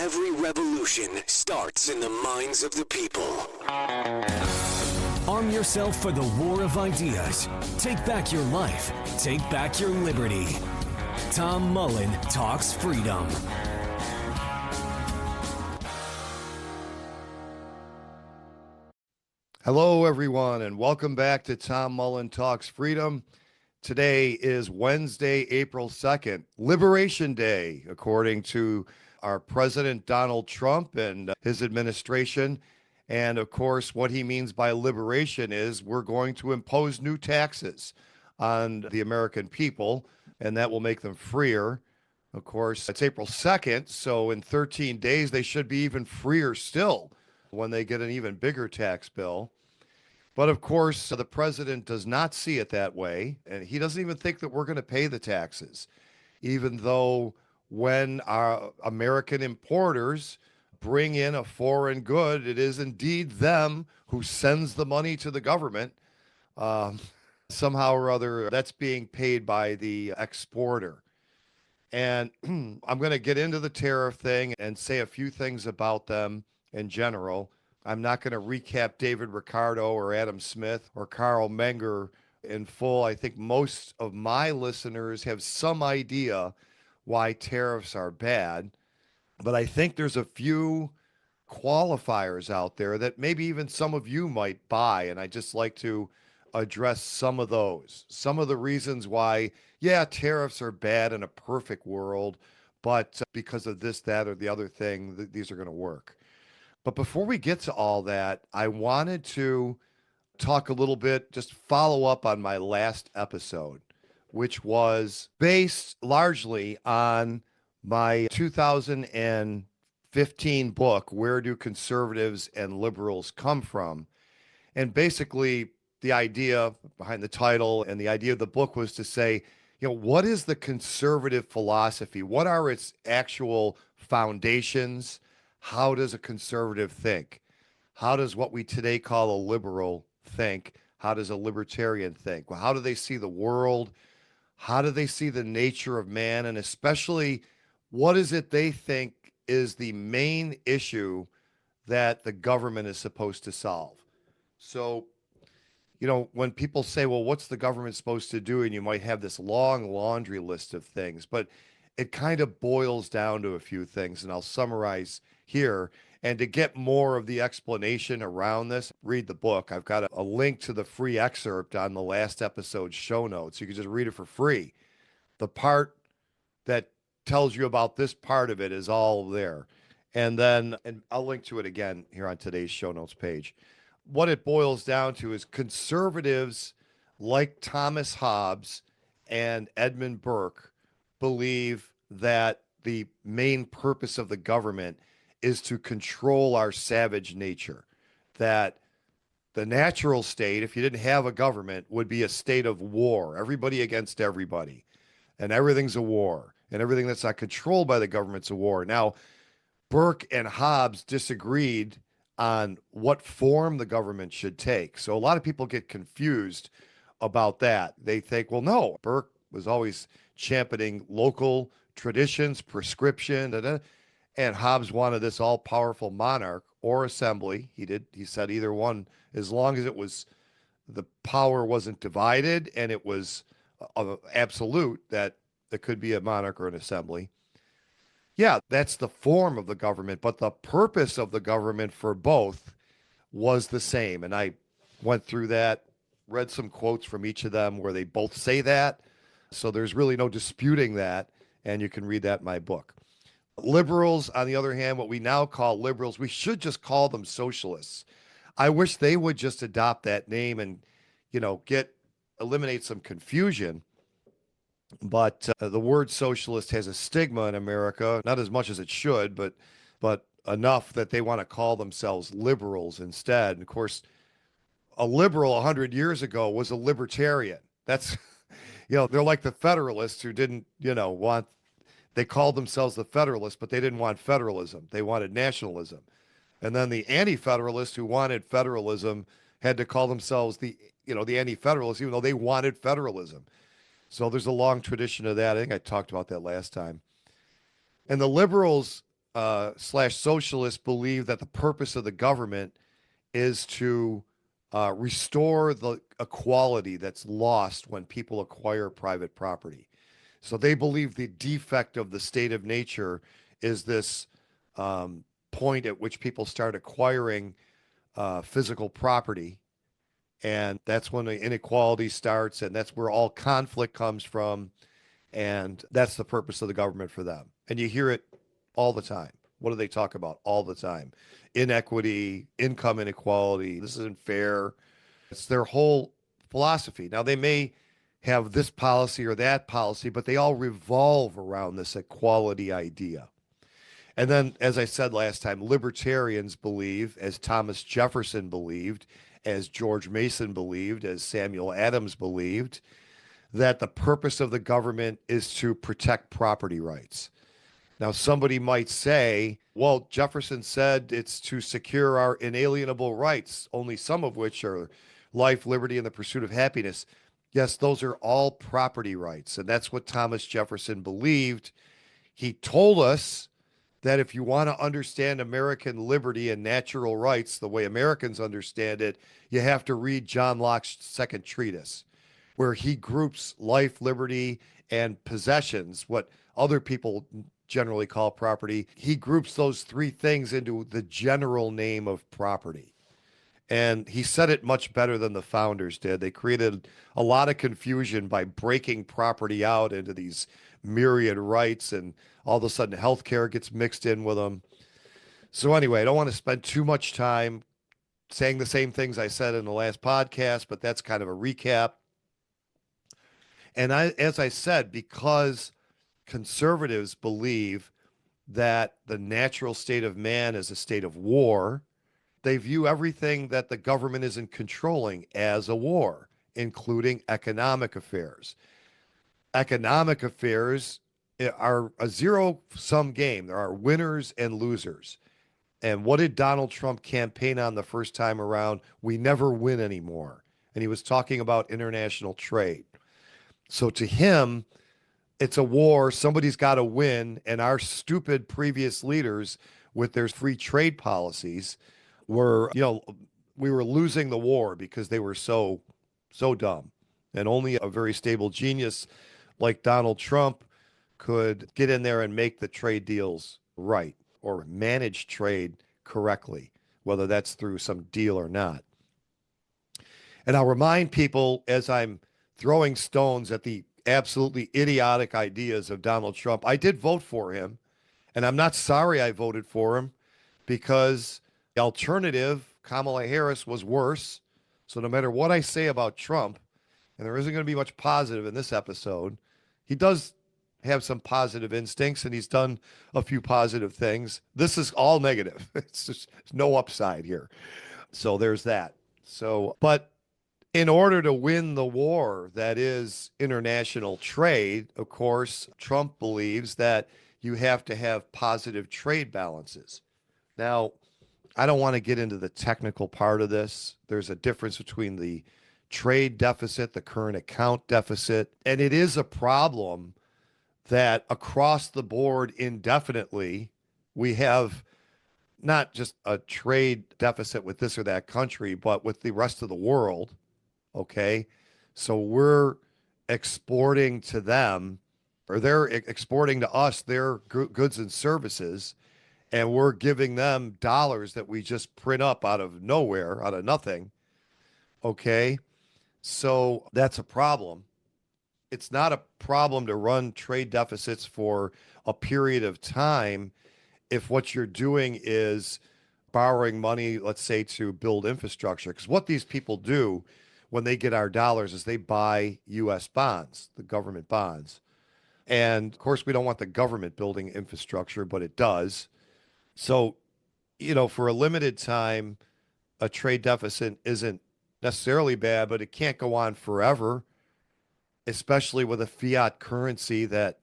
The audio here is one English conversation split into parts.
Every revolution starts in the minds of the people. Arm yourself for the war of ideas. Take back your life. Take back your liberty. Tom Mullen Talks Freedom. Hello, everyone, and welcome back to Tom Mullen Talks Freedom. Today is Wednesday, April 2nd, Liberation Day, according to our President Donald Trump and his administration. And of course, what he means by liberation is we're going to impose new taxes on the American people, and that will make them freer. Of course, it's April 2nd, so in 13 days, they should be even freer still when they get an even bigger tax bill. But of course, the president does not see it that way, and he doesn't even think that we're going to pay the taxes, even though when our American importers bring in a foreign good, it is indeed them who sends the money to the government. Somehow or other, that's being paid by the exporter. And I'm going to get into the tariff thing and say a few things about them in general. I'm not going to recap David Ricardo or Adam Smith or Carl Menger in full. I think most of my listeners have some idea why tariffs are bad, but I think there's a few qualifiers out there that maybe even some of you might buy, and I just like to address some of those. Some of the reasons why, yeah, tariffs are bad in a perfect world, but because of this, that, or the other thing, these are going to work. But before we get to all that, I wanted to talk a little bit, just follow up on my last episode, which was based largely on my 2015 book, Where Do Conservatives and Liberals Come From? And basically, the idea behind the title and the idea of the book was to say, what is the conservative philosophy? What are its actual foundations? How does a conservative think? How does what we today call a liberal think? How does a libertarian think? Well, how do they see the world? How do they see the nature of man? And especially, what is it they think is the main issue that the government is supposed to solve? So, when people say, well, what's the government supposed to do? And you might have this long laundry list of things, but it kind of boils down to a few things, and I'll summarize here. And to get more of the explanation around this, read the book. I've got a link to the free excerpt on the last episode's show notes. You can just read it for free. The part that tells you about this part of it is all there. And I'll link to it again here on today's show notes page. What it boils down to is conservatives like Thomas Hobbes and Edmund Burke believe that the main purpose of the government is to control our savage nature, that the natural state, if you didn't have a government, would be a state of war, everybody against everybody, and everything's a war, and everything that's not controlled by the government's a war. Now, Burke and Hobbes disagreed on what form the government should take. So a lot of people get confused about that. They think, well, no, Burke was always championing local traditions, prescription, and Hobbes wanted this all-powerful monarch or assembly. He said either one, as long as the power wasn't divided and it was absolute, that there could be a monarch or an assembly. Yeah, that's the form of the government, but the purpose of the government for both was the same. And I went through that, read some quotes from each of them where they both say that. So there's really no disputing that, and you can read that in my book. Liberals, on the other hand, what we now call liberals, we should just call them socialists. I wish they would just adopt that name and, eliminate some confusion. But the word socialist has a stigma in America, not as much as it should, but enough that they want to call themselves liberals instead. And of course, a liberal 100 years ago was a libertarian. That's, they're like the Federalists who didn't, they called themselves the Federalists, but they didn't want federalism. They wanted nationalism. And then the anti-federalists who wanted federalism had to call themselves the anti-federalists, even though they wanted federalism. So there's a long tradition of that. I think I talked about that last time. And the liberals slash socialists believe that the purpose of the government is to restore the equality that's lost when people acquire private property. So they believe the defect of the state of nature is this point at which people start acquiring physical property. And that's when the inequality starts, and that's where all conflict comes from. And that's the purpose of the government for them. And you hear it all the time. What do they talk about all the time? Inequity, income inequality. This isn't fair. It's their whole philosophy. Now, they may have this policy or that policy, but they all revolve around this equality idea. And then, as I said last time, libertarians believe, as Thomas Jefferson believed, as George Mason believed, as Samuel Adams believed, that the purpose of the government is to protect property rights. Now, somebody might say, well, Jefferson said it's to secure our inalienable rights, only some of which are life, liberty, and the pursuit of happiness. Yes, those are all property rights. And that's what Thomas Jefferson believed. He told us that if you want to understand American liberty and natural rights the way Americans understand it, you have to read John Locke's second treatise, where he groups life, liberty, and possessions, what other people generally call property. He groups those three things into the general name of property. And he said it much better than the founders did. They created a lot of confusion by breaking property out into these myriad rights, and all of a sudden healthcare gets mixed in with them. So anyway, I don't want to spend too much time saying the same things I said in the last podcast, but that's kind of a recap. And as I said, because conservatives believe that the natural state of man is a state of war, they view everything that the government isn't controlling as a war, including economic affairs. Economic affairs are a zero-sum game. There are winners and losers. And what did Donald Trump campaign on the first time around? We never win anymore. And he was talking about international trade. So to him, it's a war. Somebody's got to win. And our stupid previous leaders with their free trade policies were, we were losing the war because they were so dumb. And only a very stable genius like Donald Trump could get in there and make the trade deals right or manage trade correctly, whether that's through some deal or not. And I'll remind people, as I'm throwing stones at the absolutely idiotic ideas of Donald Trump, I did vote for him, and I'm not sorry I voted for him, because the alternative, Kamala Harris, was worse. So no matter what I say about Trump, and there isn't going to be much positive in this episode, he does have some positive instincts, and he's done a few positive things. This is all negative. It's just no upside here. So there's that. So, but in order to win the war that is international trade, of course, Trump believes that you have to have positive trade balances. Now, I don't want to get into the technical part of this. There's a difference between the trade deficit, the current account deficit, and it is a problem that across the board indefinitely, we have not just a trade deficit with this or that country, but with the rest of the world. Okay. So we're exporting to them, or they're exporting to us their goods and services, and we're giving them dollars that we just print up out of nowhere, out of nothing. Okay. So that's a problem. It's not a problem to run trade deficits for a period of time if what you're doing is borrowing money, let's say, to build infrastructure. Because what these people do when they get our dollars is they buy U.S. bonds, the government bonds. And of course, we don't want the government building infrastructure, but it does. So, for a limited time, a trade deficit isn't necessarily bad, but it can't go on forever, especially with a fiat currency that,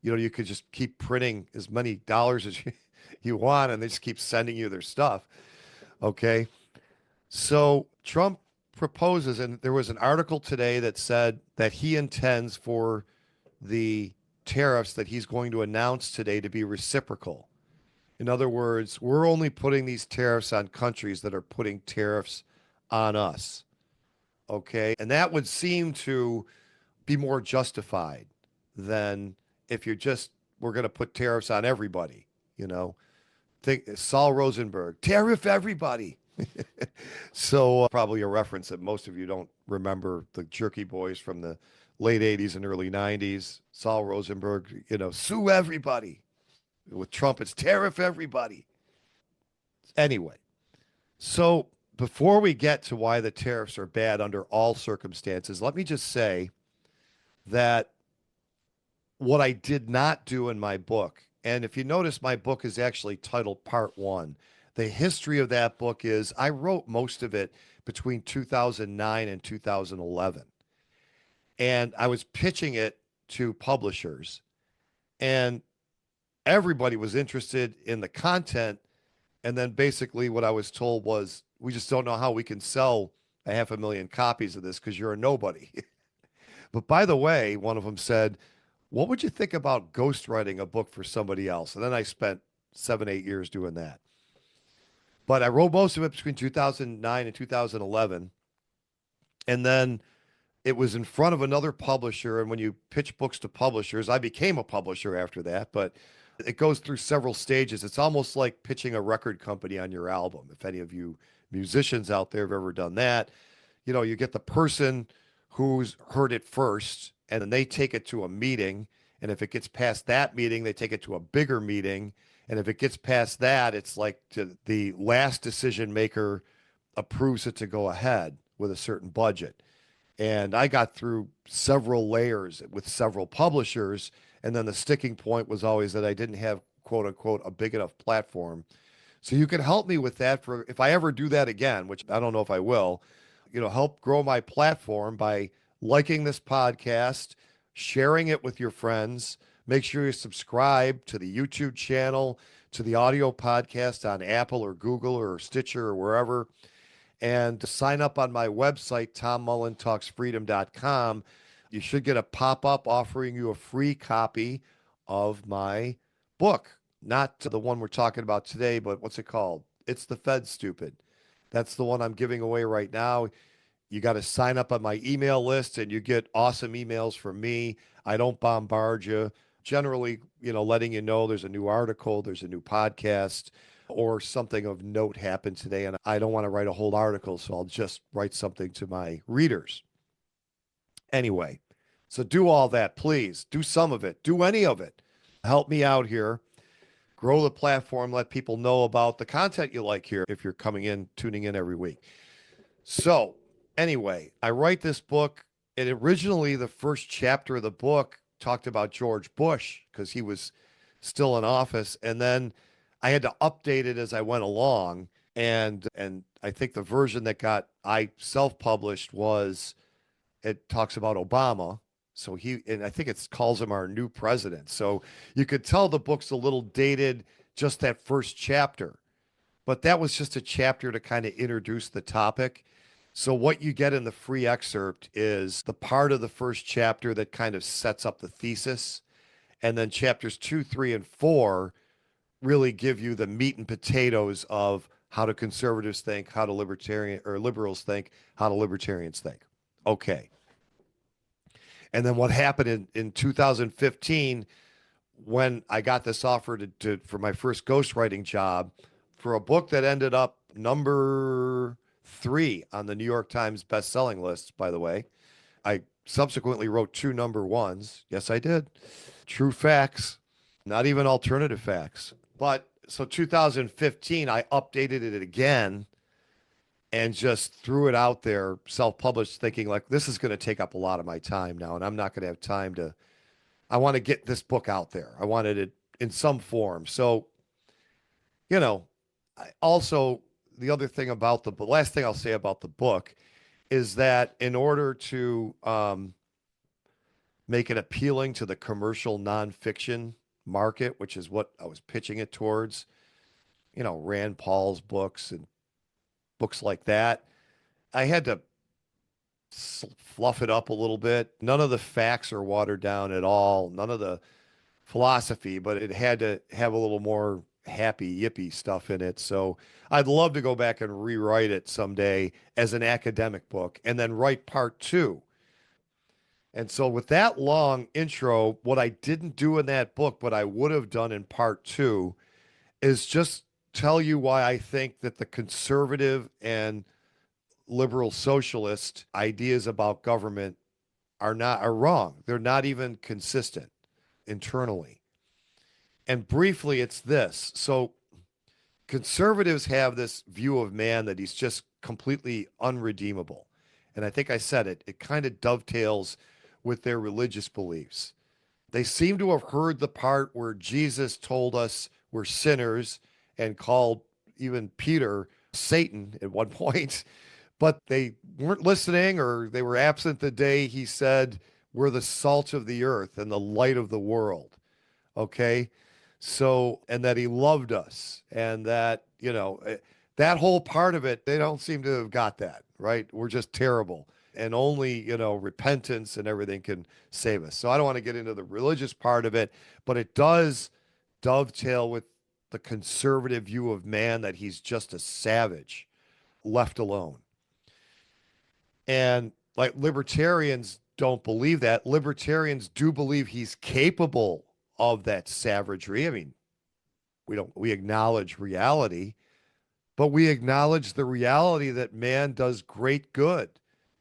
you could just keep printing as many dollars as you want, and they just keep sending you their stuff. Okay. So Trump proposes, and there was an article today that said that he intends for the tariffs that he's going to announce today to be reciprocal. In other words, we're only putting these tariffs on countries that are putting tariffs on us. Okay. And that would seem to be more justified than if you're just, we're going to put tariffs on everybody. You know, think Saul Rosenberg, tariff everybody. So probably a reference that most of you don't remember, the Jerky Boys from the late 80s and early 90s. Saul Rosenberg, sue everybody. With Trump, it's tariff everybody. Anyway, so before we get to why the tariffs are bad under all circumstances, let me just say that what I did not do in my book, and if you notice, my book is actually titled Part One. The history of that book is I wrote most of it between 2009 and 2011. And I was pitching it to publishers, and everybody was interested in the content. And then basically, what I was told was, we just don't know how we can sell 500,000 copies of this because you're a nobody. But by the way, one of them said, what would you think about ghostwriting a book for somebody else? And then I spent 7, 8 years doing that. But I wrote most of it between 2009 and 2011. And then it was in front of another publisher. And when you pitch books to publishers, I became a publisher after that. But it goes through several stages. It's almost like pitching a record company on your album. If any of you musicians out there have ever done that, you get the person who's heard it first, and then they take it to a meeting. And if it gets past that meeting, they take it to a bigger meeting. And if it gets past that, it's like the last decision maker approves it to go ahead with a certain budget. And I got through several layers with several publishers. And then the sticking point was always that I didn't have, quote unquote, a big enough platform. So you can help me with that for if I ever do that again, which I don't know if I will, help grow my platform by liking this podcast, sharing it with your friends. Make sure you subscribe to the YouTube channel, to the audio podcast on Apple or Google or Stitcher or wherever, and sign up on my website, tommullentalksfreedom.com. You should get a pop-up offering you a free copy of my book. Not the one we're talking about today, but what's it called? It's the Fed Stupid. That's the one I'm giving away right now. You got to sign up on my email list and you get awesome emails from me. I don't bombard you. Generally, letting you know there's a new article, there's a new podcast, or something of note happened today. And I don't want to write a whole article, so I'll just write something to my readers. Anyway, so do all that, please. Do some of it. Do any of it. Help me out here. Grow the platform. Let people know about the content you like here if you're tuning in every week. So anyway, I write this book. And originally, the first chapter of the book talked about George Bush because he was still in office. And then I had to update it as I went along. And I think the version that I self-published it talks about Obama. So and I think it calls him our new president. So you could tell the book's a little dated, just that first chapter. But that was just a chapter to kind of introduce the topic. So what you get in the free excerpt is the part of the first chapter that kind of sets up the thesis. And then chapters 2, 3, and 4 really give you the meat and potatoes of how do conservatives think, how do liberals think, how do libertarians think. Okay. And then what happened in 2015 when I got this offer for my first ghostwriting job for a book that ended up number 3 on the New York Times best-selling list, by the way. I subsequently wrote 2 number 1s. Yes, I did. True facts, not even alternative facts. But so 2015, I updated it again and just threw it out there, self-published, thinking like, this is going to take up a lot of my time now, and I'm not going to have time I want to get this book out there. I wanted it in some form. So, also the other thing about the last thing I'll say about the book is that in order to make it appealing to the commercial nonfiction market, which is what I was pitching it towards, Rand Paul's books and books like that, I had to fluff it up a little bit. None of the facts are watered down at all. None of the philosophy, but it had to have a little more, happy yippee stuff in it. So I'd love to go back and rewrite it someday as an academic book and then write part two. And so with that long intro, what I didn't do in that book, but I would have done in part two, is just tell you why I think that the conservative and liberal socialist ideas about government are wrong. They're not even consistent internally. And briefly, it's this. So conservatives have this view of man that he's just completely unredeemable. And I think I said it, it kind of dovetails with their religious beliefs. They seem to have heard the part where Jesus told us we're sinners and called even Peter Satan at one point, but they weren't listening or they were absent the day he said, we're the salt of the earth and the light of the world. Okay. So, and that he loved us and that, that whole part of it, they don't seem to have got that, right? We're just terrible. And only, repentance and everything can save us. So I don't want to get into the religious part of it, but it does dovetail with the conservative view of man that he's just a savage left alone. And like libertarians don't believe that. Libertarians do believe he's capable of that savagery. I mean, we acknowledge reality, but we acknowledge the reality that man does great good.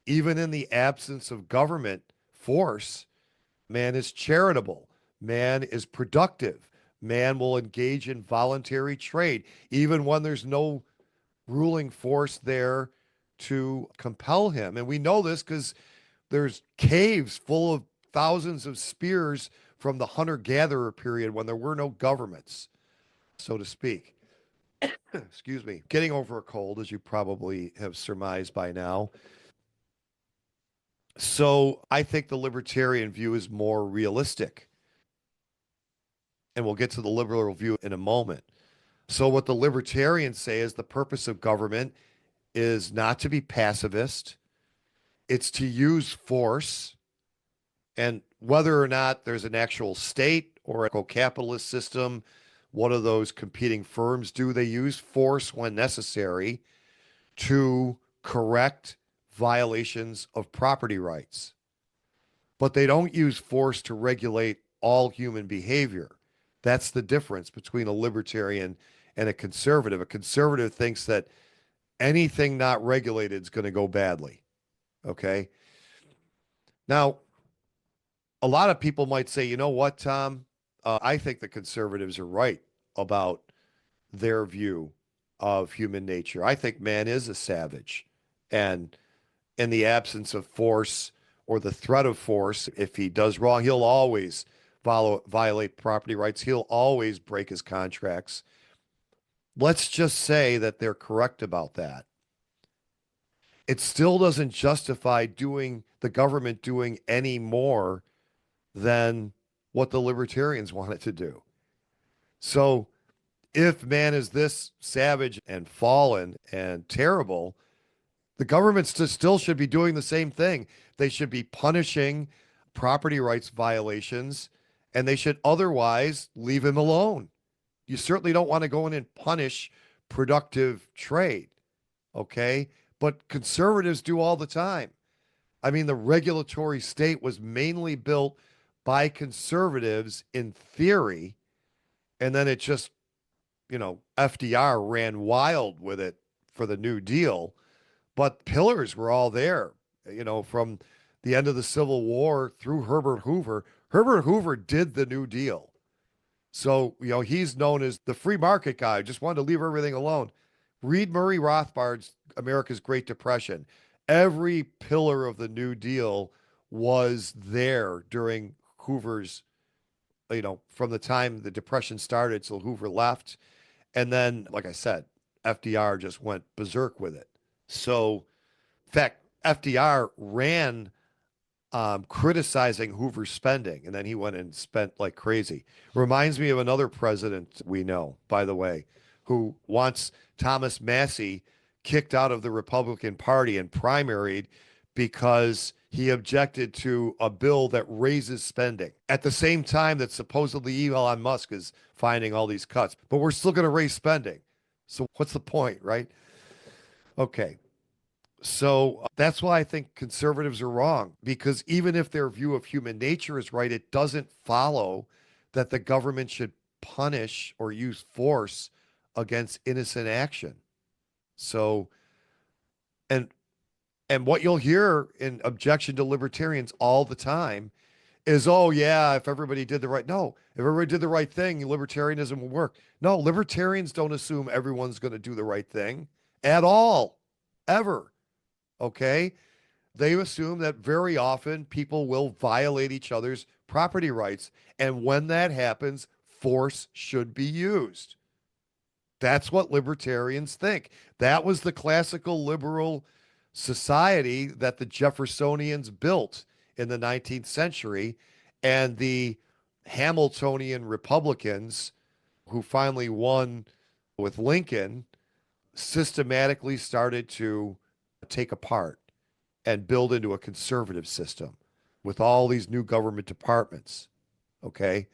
Even in the absence of government force, man is charitable. Man is productive. Man will engage in voluntary trade, even when there's no ruling force there to compel him. And we know this because there's caves full of thousands of spears from the hunter-gatherer period when there were no governments, so to speak. Excuse me. Getting over a cold, as you probably have surmised by now. So I think the libertarian view is more realistic. And we'll get to the liberal view in a moment. So what the libertarians say is the purpose of government is not to be pacifist. It's to use force. And whether or not there's an actual state or a capitalist system, what do those competing firms do? They use force when necessary to correct violations of property rights. But they don't use force to regulate all human behavior. That's the difference between a libertarian and a conservative. A conservative thinks that anything not regulated is going to go badly. Okay. Now, a lot of people might say, you know what, Tom? I think the conservatives are right about their view of human nature. I think man is a savage. And in the absence of force or the threat of force, if he does wrong, he'll always violate property rights. He'll always break his contracts. Let's just say that they're correct about that. It still doesn't justify the government doing any more than what the libertarians want it to do. So if man is this savage and fallen and terrible, the government still should be doing the same thing. They should be punishing property rights violations, and they should otherwise leave him alone. You certainly don't want to go in and punish productive trade, okay? But conservatives do all the time. I mean, the regulatory state was mainly built by conservatives in theory, and then it just, FDR ran wild with it for the New Deal, but pillars were all there, from the end of the Civil War through Herbert Hoover. Herbert Hoover did the New Deal. So, he's known as the free market guy, just wanted to leave everything alone. Read Murray Rothbard's America's Great Depression. Every pillar of the New Deal was there during Hoover's, from the time the Depression started till Hoover left. And then, like I said, FDR just went berserk with it. So, in fact, FDR ran criticizing Hoover's spending, and then he went and spent like crazy. Reminds me of another president we know, by the way, who wants Thomas Massey kicked out of the Republican Party and primaried because he objected to a bill that raises spending at the same time that supposedly Elon Musk is finding all these cuts, but we're still going to raise spending. So what's the point, right? Okay. So that's why I think conservatives are wrong, because even if their view of human nature is right, it doesn't follow that the government should punish or use force against innocent action. So, and what you'll hear in objection to libertarians all the time is, oh yeah, if everybody did the right, no, if everybody did the right thing, libertarianism will work. No, libertarians don't assume everyone's going to do the right thing at all, ever. Okay. They assume that very often people will violate each other's property rights. And when that happens, force should be used. That's what libertarians think. That was the classical liberal society that the Jeffersonians built in the 19th century. And the Hamiltonian Republicans, who finally won with Lincoln, systematically started to take apart and build into a conservative system with all these new government departments. Okay.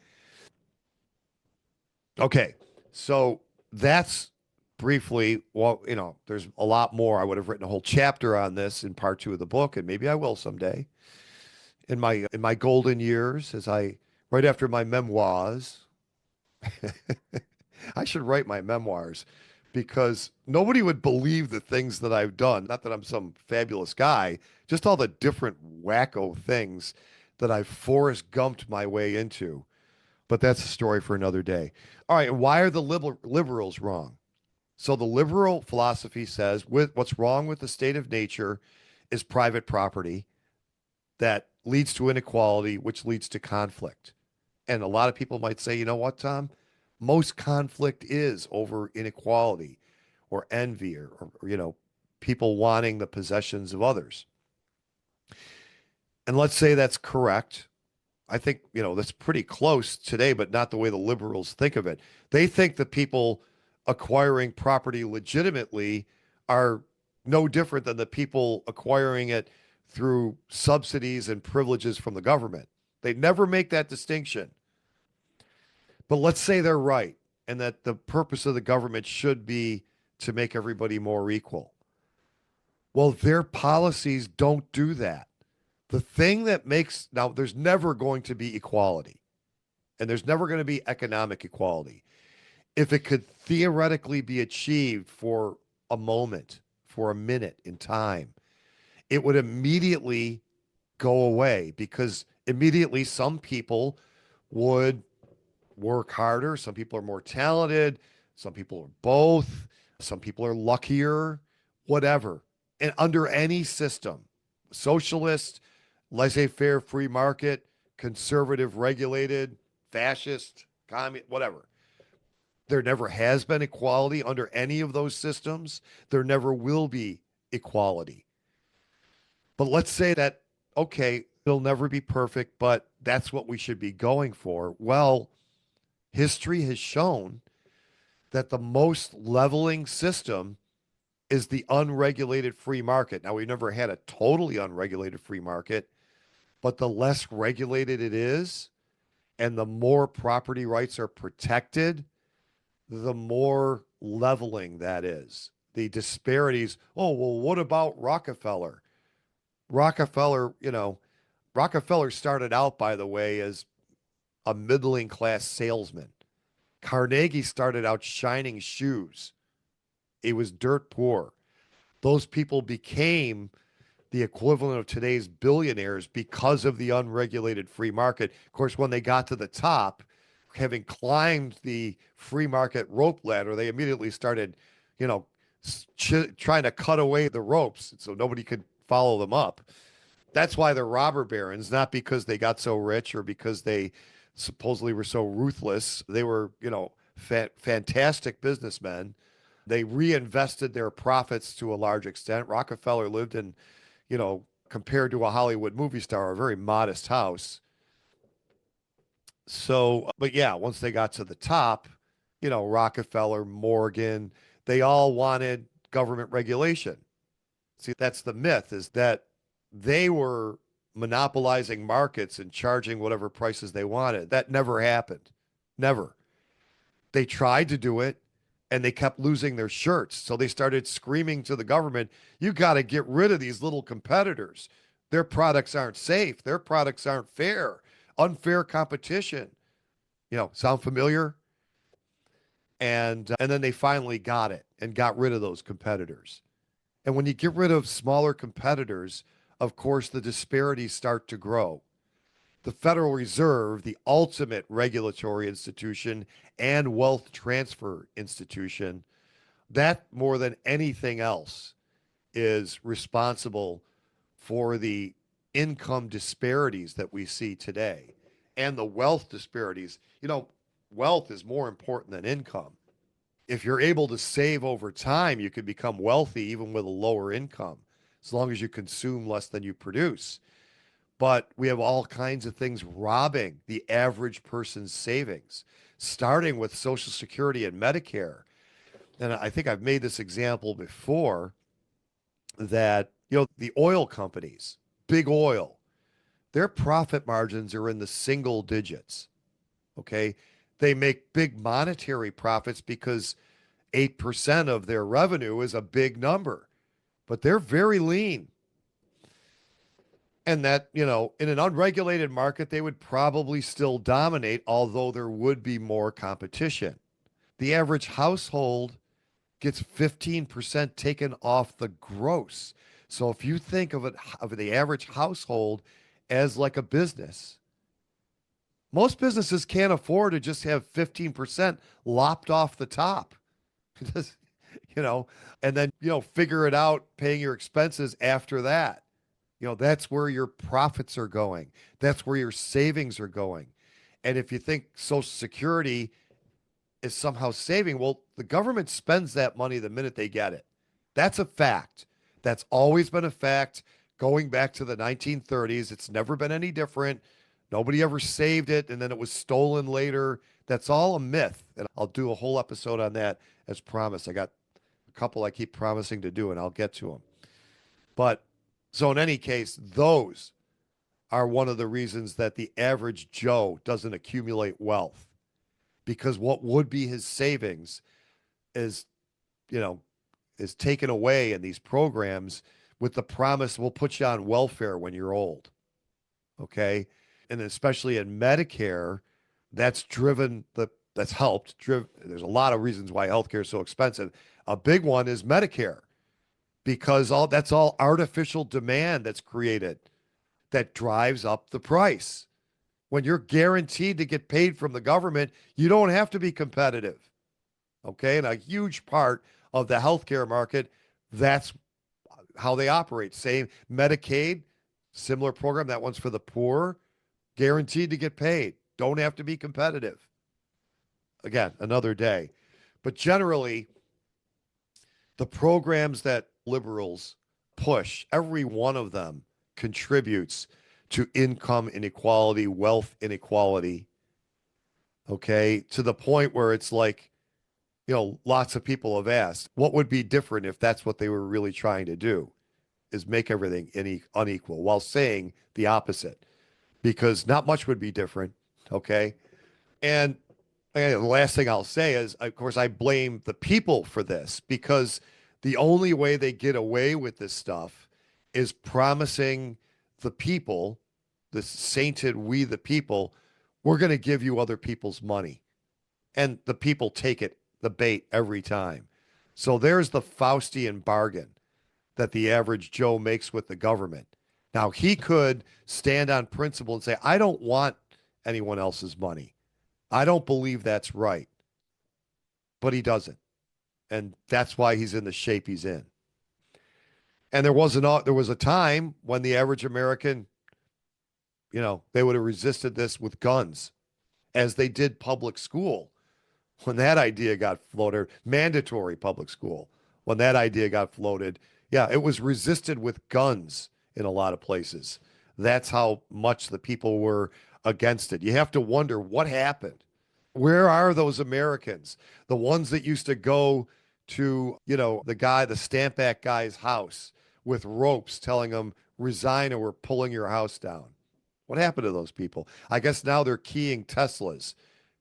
Okay. So that's briefly, well, there's a lot more. I would have written a whole chapter on this in part 2 of the book, and maybe I will someday in my golden years as I right after my memoirs. I should write my memoirs because nobody would believe the things that I've done. Not that I'm some fabulous guy, just all the different wacko things that I've Forrest Gumped my way into. But that's a story for another day. All right, why are the liberals wrong? So the liberal philosophy says what's wrong with the state of nature is private property that leads to inequality, which leads to conflict. And a lot of people might say, you know what, Tom? Most conflict is over inequality or envy or people wanting the possessions of others. And let's say that's correct. I think, that's pretty close today, but not the way the liberals think of it. They think that people acquiring property legitimately are no different than the people acquiring it through subsidies and privileges from the government. They never make that distinction. But let's say they're right and that the purpose of the government should be to make everybody more equal. Well, their policies don't do that. The thing that makes now there's never going to be equality and there's never going to be economic equality. If it could theoretically be achieved for a moment, for a minute in time, it would immediately go away because immediately some people would work harder. Some people are more talented. Some people are both. Some people are luckier, whatever. And under any system, socialist, laissez-faire free market, conservative regulated, fascist, communist, whatever. There never has been equality under any of those systems. There never will be equality. But let's say that, okay, it'll never be perfect, but that's what we should be going for. Well, history has shown that the most leveling system is the unregulated free market. Now, we've never had a totally unregulated free market, but the less regulated it is and the more property rights are protected, the more leveling that is. The disparities. Oh, well, what about Rockefeller? Rockefeller started out, by the way, as a middling class salesman. Carnegie started out shining shoes. He was dirt poor. Those people became the equivalent of today's billionaires because of the unregulated free market. Of course, when they got to the top, having climbed the free market rope ladder, they immediately started, trying to cut away the ropes so nobody could follow them up. That's why they're robber barons, not because they got so rich or because they supposedly were so ruthless. They were, fantastic businessmen. They reinvested their profits to a large extent. Rockefeller lived in, compared to a Hollywood movie star, a very modest house. So, but yeah, once they got to the top, Rockefeller, Morgan, they all wanted government regulation. See, that's the myth is that they were monopolizing markets and charging whatever prices they wanted. That never happened. Never. They tried to do it and they kept losing their shirts. So they started screaming to the government, you got to get rid of these little competitors. Their products aren't safe. Their products aren't fair. Unfair competition. Sound familiar? And then they finally got it and got rid of those competitors. And when you get rid of smaller competitors, of course, the disparities start to grow. The Federal Reserve, the ultimate regulatory institution and wealth transfer institution, that more than anything else is responsible for the income disparities that we see today and the wealth disparities. Wealth is more important than income. If you're able to save over time, you can become wealthy even with a lower income, as long as you consume less than you produce. But we have all kinds of things robbing the average person's savings, starting with Social Security and Medicare. And I think I've made this example before that, the oil companies, big oil, their profit margins are in the single digits. Okay. They make big monetary profits because 8% of their revenue is a big number, but they're very lean. And that, in an unregulated market, they would probably still dominate, although there would be more competition. The average household gets 15% taken off the gross. So if you think of the average household as like a business, most businesses can't afford to just have 15% lopped off the top. you know, and then, figure it out paying your expenses after that. That's where your profits are going. That's where your savings are going. And if you think Social Security is somehow saving, well, the government spends that money the minute they get it. That's a fact. That's always been a fact going back to the 1930s. It's never been any different. Nobody ever saved it and then it was stolen later. That's all a myth. And I'll do a whole episode on that as promised. I got a couple I keep promising to do, and I'll get to them. But so in any case, those are one of the reasons that the average Joe doesn't accumulate wealth, because what would be his savings is, is taken away in these programs with the promise we'll put you on welfare when you're old. Okay. And especially in Medicare, that's helped. There's a lot of reasons why healthcare is so expensive. A big one is Medicare, because that's all artificial demand that's created that drives up the price. When you're guaranteed to get paid from the government, you don't have to be competitive. Okay. And a huge part of the healthcare market, that's how they operate. Same Medicaid, similar program. That one's for the poor, guaranteed to get paid. Don't have to be competitive. Again, another day. But generally, the programs that liberals push, every one of them contributes to income inequality, wealth inequality. Okay. To the point where it's like, lots of people have asked, what would be different if that's what they were really trying to do, is make everything unequal, while saying the opposite, because not much would be different. Okay. And the last thing I'll say is, of course, I blame the people for this, because the only way they get away with this stuff is promising the people, this sainted we the people, we're going to give you other people's money. And the people take it, the bait, every time. So there's the Faustian bargain that the average Joe makes with the government. Now, he could stand on principle and say, I don't want anyone else's money. I don't believe that's right. But he doesn't. And that's why he's in the shape he's in. And there was a time when the average American, they would have resisted this with guns, as they did public school. When that idea got floated, mandatory public school, when that idea got floated, yeah, it was resisted with guns in a lot of places. That's how much the people were against it. You have to wonder what happened. Where are those Americans? The ones that used to go to, the Stamp Act guy's house with ropes telling him, resign or we're pulling your house down. What happened to those people? I guess now they're keying Teslas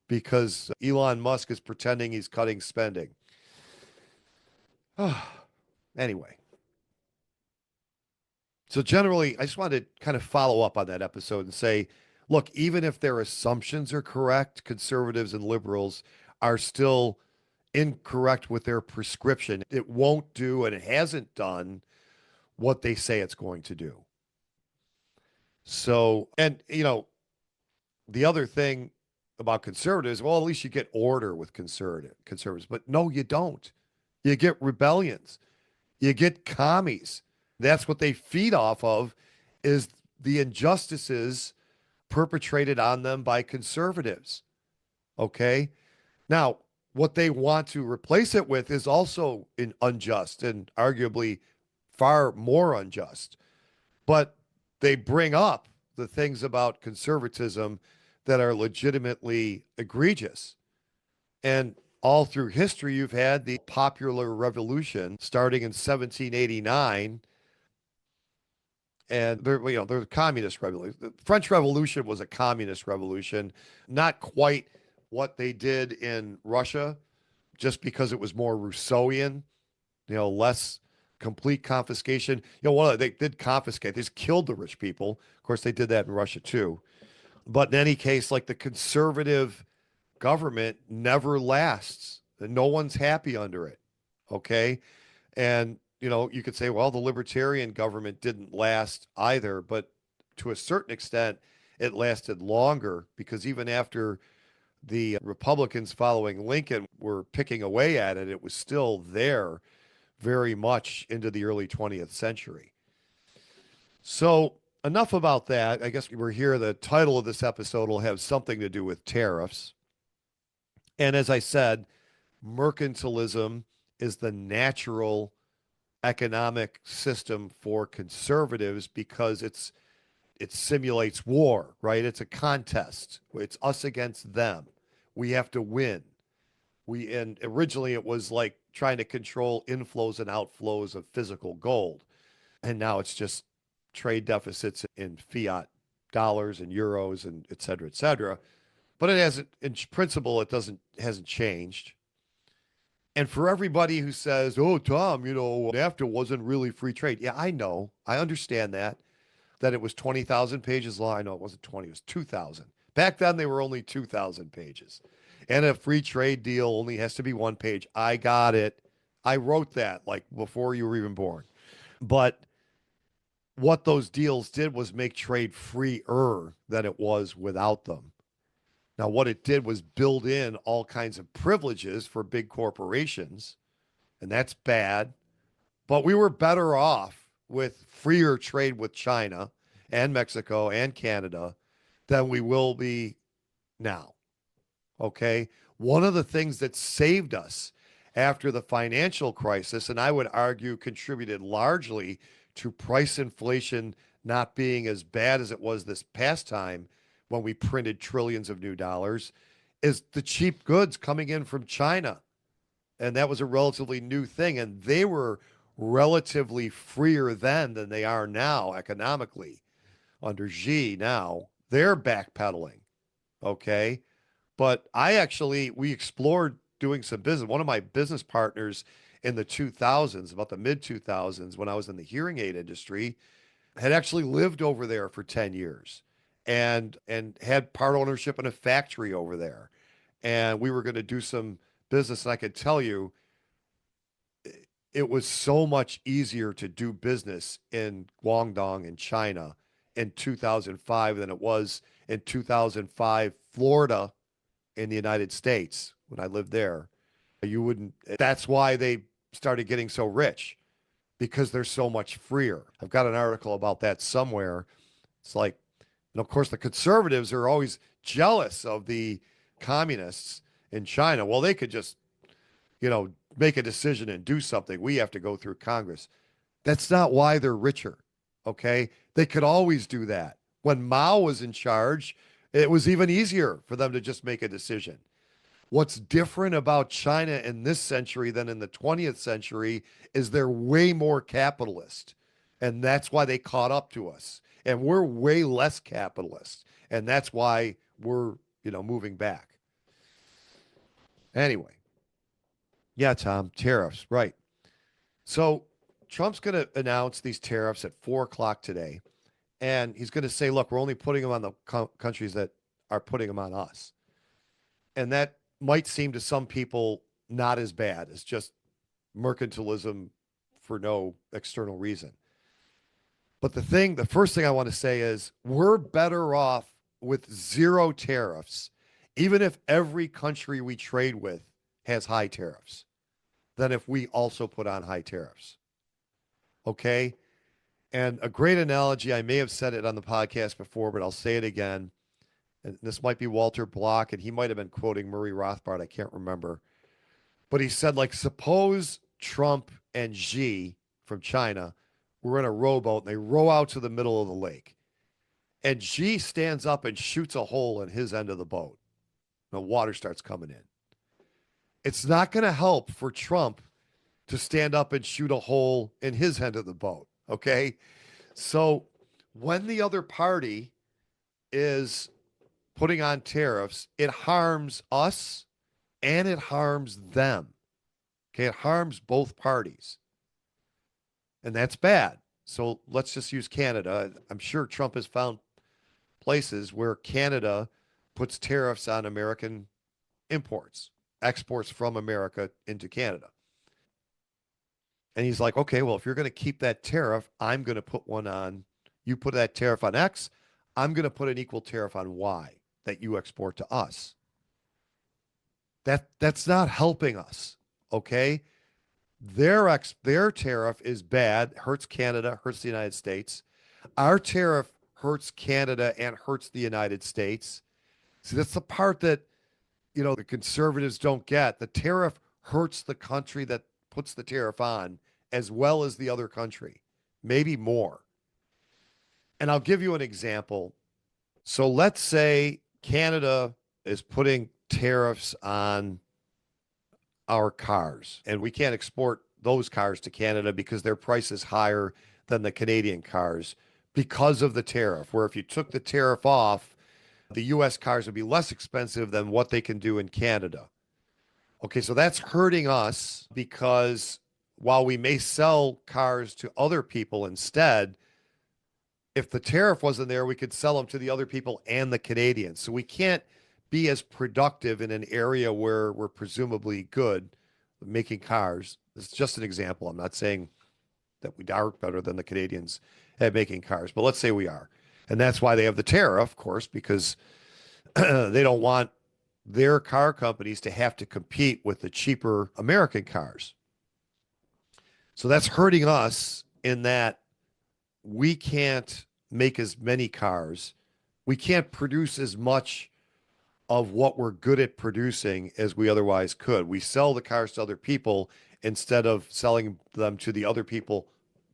because Elon Musk is pretending he's cutting spending. Anyway, so generally, I just wanted to kind of follow up on that episode and say, look, even if their assumptions are correct, conservatives and liberals are still incorrect with their prescription. It won't do and it hasn't done what they say it's going to do. So, and the other thing about conservatives, well, at least you get order with conservatives, but no, you don't. You get rebellions. You get commies. That's what they feed off of is the injustices perpetrated on them by conservatives. Okay? Now, what they want to replace it with is also unjust and arguably far more unjust. But they bring up the things about conservatism that are legitimately egregious. And all through history, you've had the popular revolution starting in 1789. And they're the communist revolution. The French Revolution was a communist revolution, not quite what they did in Russia, just because it was more Rousseauian, less complete confiscation. They did confiscate, they just killed the rich people. Of course, they did that in Russia too. But in any case, like the conservative government never lasts. No one's happy under it. Okay. And, you could say, well, the libertarian government didn't last either, but to a certain extent, it lasted longer because even after the Republicans following Lincoln were picking away at it, it was still there very much into the early 20th century. So, enough about that. I guess we're here. The title of this episode will have something to do with tariffs. And as I said, mercantilism is the natural economic system for conservatives because it simulates war, right? It's a contest. It's us against them. We have to win. And originally it was like trying to control inflows and outflows of physical gold. And now it's just trade deficits in fiat dollars and euros and et cetera, et cetera. But it hasn't, in principle, hasn't changed. And for everybody who says, oh, Tom, NAFTA wasn't really free trade. Yeah, I know. I understand that it was 20,000 pages long. I know it wasn't 20, it was 2,000. Back then, they were only 2,000 pages. And a free trade deal only has to be one page. I got it. I wrote that like before you were even born. But what those deals did was make trade freer than it was without them. Now, what it did was build in all kinds of privileges for big corporations, and that's bad. But we were better off with freer trade with China and Mexico and Canada than we will be now. Okay. One of the things that saved us after the financial crisis, and I would argue contributed largely to price inflation not being as bad as it was this past time when we printed trillions of new dollars, is the cheap goods coming in from China. And that was a relatively new thing. And they were relatively freer then than they are now economically. Under Xi now, they're backpedaling. Okay. But we explored doing some business. One of my business partners in the 2000s, about the mid 2000s, when I was in the hearing aid industry, had actually lived over there for 10 years and had part ownership in a factory over there. And we were going to do some business. And I could tell you, it was so much easier to do business in Guangdong in China in 2005 than it was in 2005 Florida in the United States when I lived there. That's why they started getting so rich because they're so much freer. I've got an article about that somewhere. It's like, and of course, the conservatives are always jealous of the communists in China. Well, they could just, make a decision and do something. We have to go through Congress. That's not why they're richer. Okay. They could always do that. When Mao was in charge, it was even easier for them to just make a decision. What's different about China in this century than in the 20th century is they're way more capitalist And that's why they caught up to us. And we're way less capitalist. And that's why we're, moving back. Anyway, yeah, Tom, tariffs, right. So Trump's going to announce these tariffs at 4 o'clock today. And he's going to say, look, we're only putting them on the countries that are putting them on us. And that might seem to some people not as bad as just mercantilism for no external reason. But the first thing I want to say is we're better off with zero tariffs, even if every country we trade with has high tariffs, than if we also put on high tariffs. Okay? And a great analogy, I may have said it on the podcast before, but I'll say it again. And this might be Walter Block, and he might have been quoting Murray Rothbard. I can't remember. But he said, like, suppose Trump and Xi from China were in a rowboat and they row out to the middle of the lake. And Xi stands up and shoots a hole in his end of the boat. The water starts coming in. It's not going to help for Trump to stand up and shoot a hole in his end of the boat. Okay. So when the other party is putting on tariffs, it harms us and it harms them. Okay. It harms both parties. And that's bad. So let's just use Canada. I'm sure Trump has found places where Canada puts tariffs on American imports, exports from America into Canada. And he's like, okay, well, if you're going to keep that tariff, I'm going to put one on, you put that tariff on X, I'm going to put an equal tariff on Y that you export to us. That's not helping us, okay? Their tariff is bad, hurts Canada, hurts the United States. Our tariff hurts Canada and hurts the United States. See, that's the part that, the conservatives don't get. The tariff hurts the country that puts the tariff on as well as the other country, maybe more. And I'll give you an example. So let's say Canada is putting tariffs on our cars, and we can't export those cars to Canada because their price is higher than the Canadian cars because of the tariff, where if you took the tariff off, the US cars would be less expensive than what they can do in Canada. Okay, so that's hurting us because while we may sell cars to other people instead, if the tariff wasn't there, we could sell them to the other people and the Canadians. So we can't be as productive in an area where we're presumably good making cars. This is just an example. I'm not saying that we are better than the Canadians at making cars, but let's say we are. And that's why they have the tariff, of course, because they don't want their car companies to have to compete with the cheaper American cars. So that's hurting us in that we can't make as many cars. We can't produce as much of what we're good at producing as we otherwise could. We sell the cars to other people instead of selling them to the other people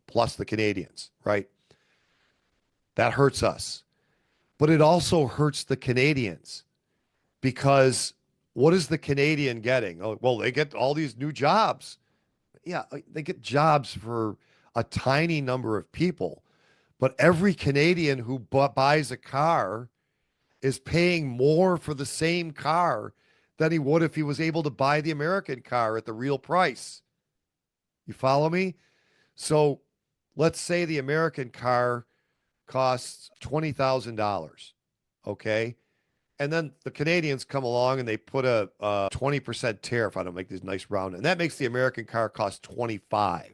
plus the Canadians, right? That hurts us. But it also hurts the Canadians because what is the Canadian getting? Oh, well, they get all these new jobs. Yeah, they get jobs for a tiny number of people. But every Canadian who buys a car is paying more for the same car than he would if he was able to buy the American car at the real price. You follow me? So let's say the American car costs $20,000. Okay. And then the Canadians come along and they put a 20% tariff on it, make these nice round. And that makes the American car cost 25.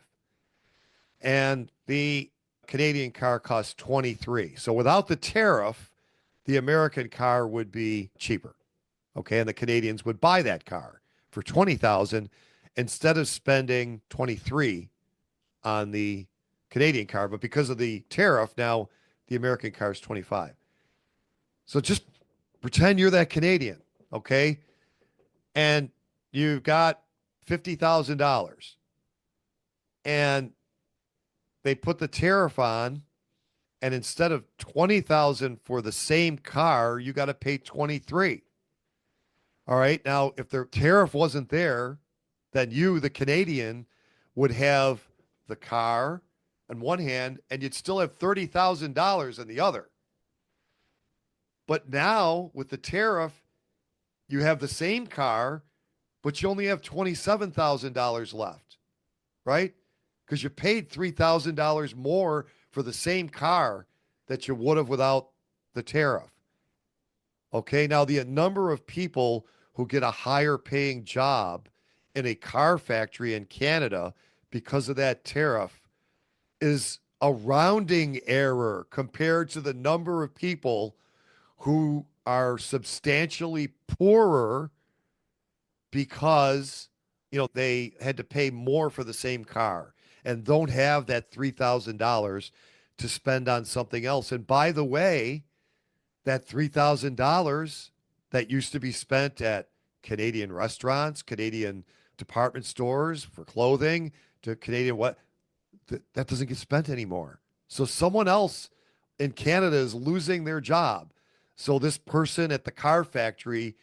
And the Canadian car costs 23. So without the tariff, the American car would be cheaper. Okay. And the Canadians would buy that car for 20,000 instead of spending 23 on the Canadian car. But because of the tariff, now the American car is 25. So just pretend you're that Canadian. Okay. And you've got $50,000 and they put the tariff on, and instead of 20,000 for the same car, you got to pay 23. All right. Now, if the tariff wasn't there, then you, the Canadian, would have the car, on one hand, and you'd still have $30,000 in the other. But now with the tariff, you have the same car, but you only have $27,000 left, right? Because you paid $3,000 more for the same car that you would have without the tariff. Okay, now the number of people who get a higher paying job in a car factory in Canada because of that tariff is a rounding error compared to the number of people who are substantially poorer because they had to pay more for the same car and don't have that $3,000 to spend on something else. And by the way, that $3,000 that used to be spent at Canadian restaurants, Canadian department stores for clothing, to Canadian what, that doesn't get spent anymore. So someone else in Canada is losing their job. So this person at the car factory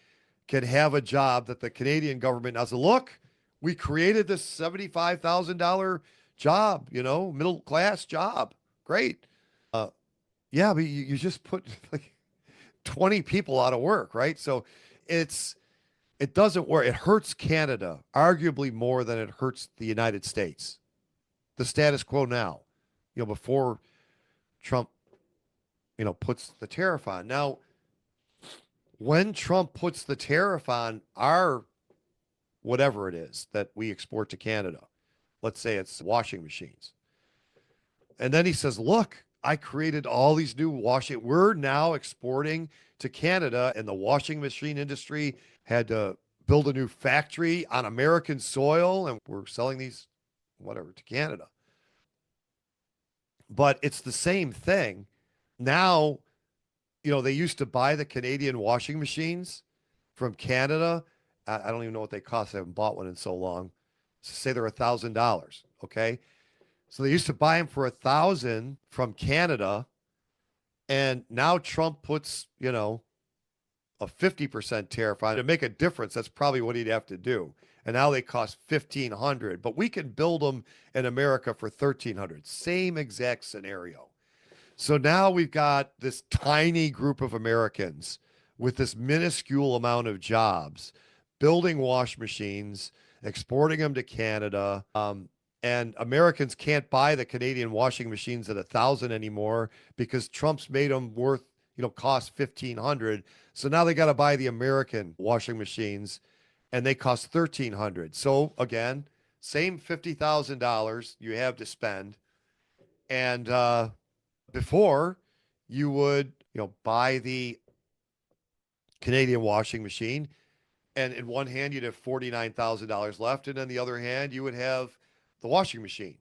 can have a job that the Canadian government now says, look, we created this $75,000 job, middle class job. Great. Yeah, but you just put like 20 people out of work, right? So it's it doesn't work. It hurts Canada arguably more than it hurts the United States. The status quo now, before Trump, puts the tariff on. Now, when Trump puts the tariff on our whatever it is that we export to Canada, let's say it's washing machines. And then he says, look, I created all these new washing. We're now exporting to Canada, and the washing machine industry had to build a new factory on American soil, and we're selling these, whatever, to Canada. But it's the same thing. Now, they used to buy the Canadian washing machines from Canada. I don't even know what they cost. I haven't bought one in so long. So say they're $1,000. Okay. So they used to buy them for 1,000 from Canada. And now Trump puts, a 50% tariff on it. To make a difference, that's probably what he'd have to do. And now they cost 1,500, but we can build them in America for 1,300. Same exact scenario. So now we've got this tiny group of Americans with this minuscule amount of jobs building wash machines, exporting them to Canada. And Americans can't buy the Canadian washing machines at 1,000 anymore because Trump's made them worth, cost 1,500. So now they got to buy the American washing machines, and they cost 1,300. So again, same $50,000 you have to spend, and before you would, buy the Canadian washing machine, and in one hand you'd have $49,000 left, and in the other hand you would have the washing machine.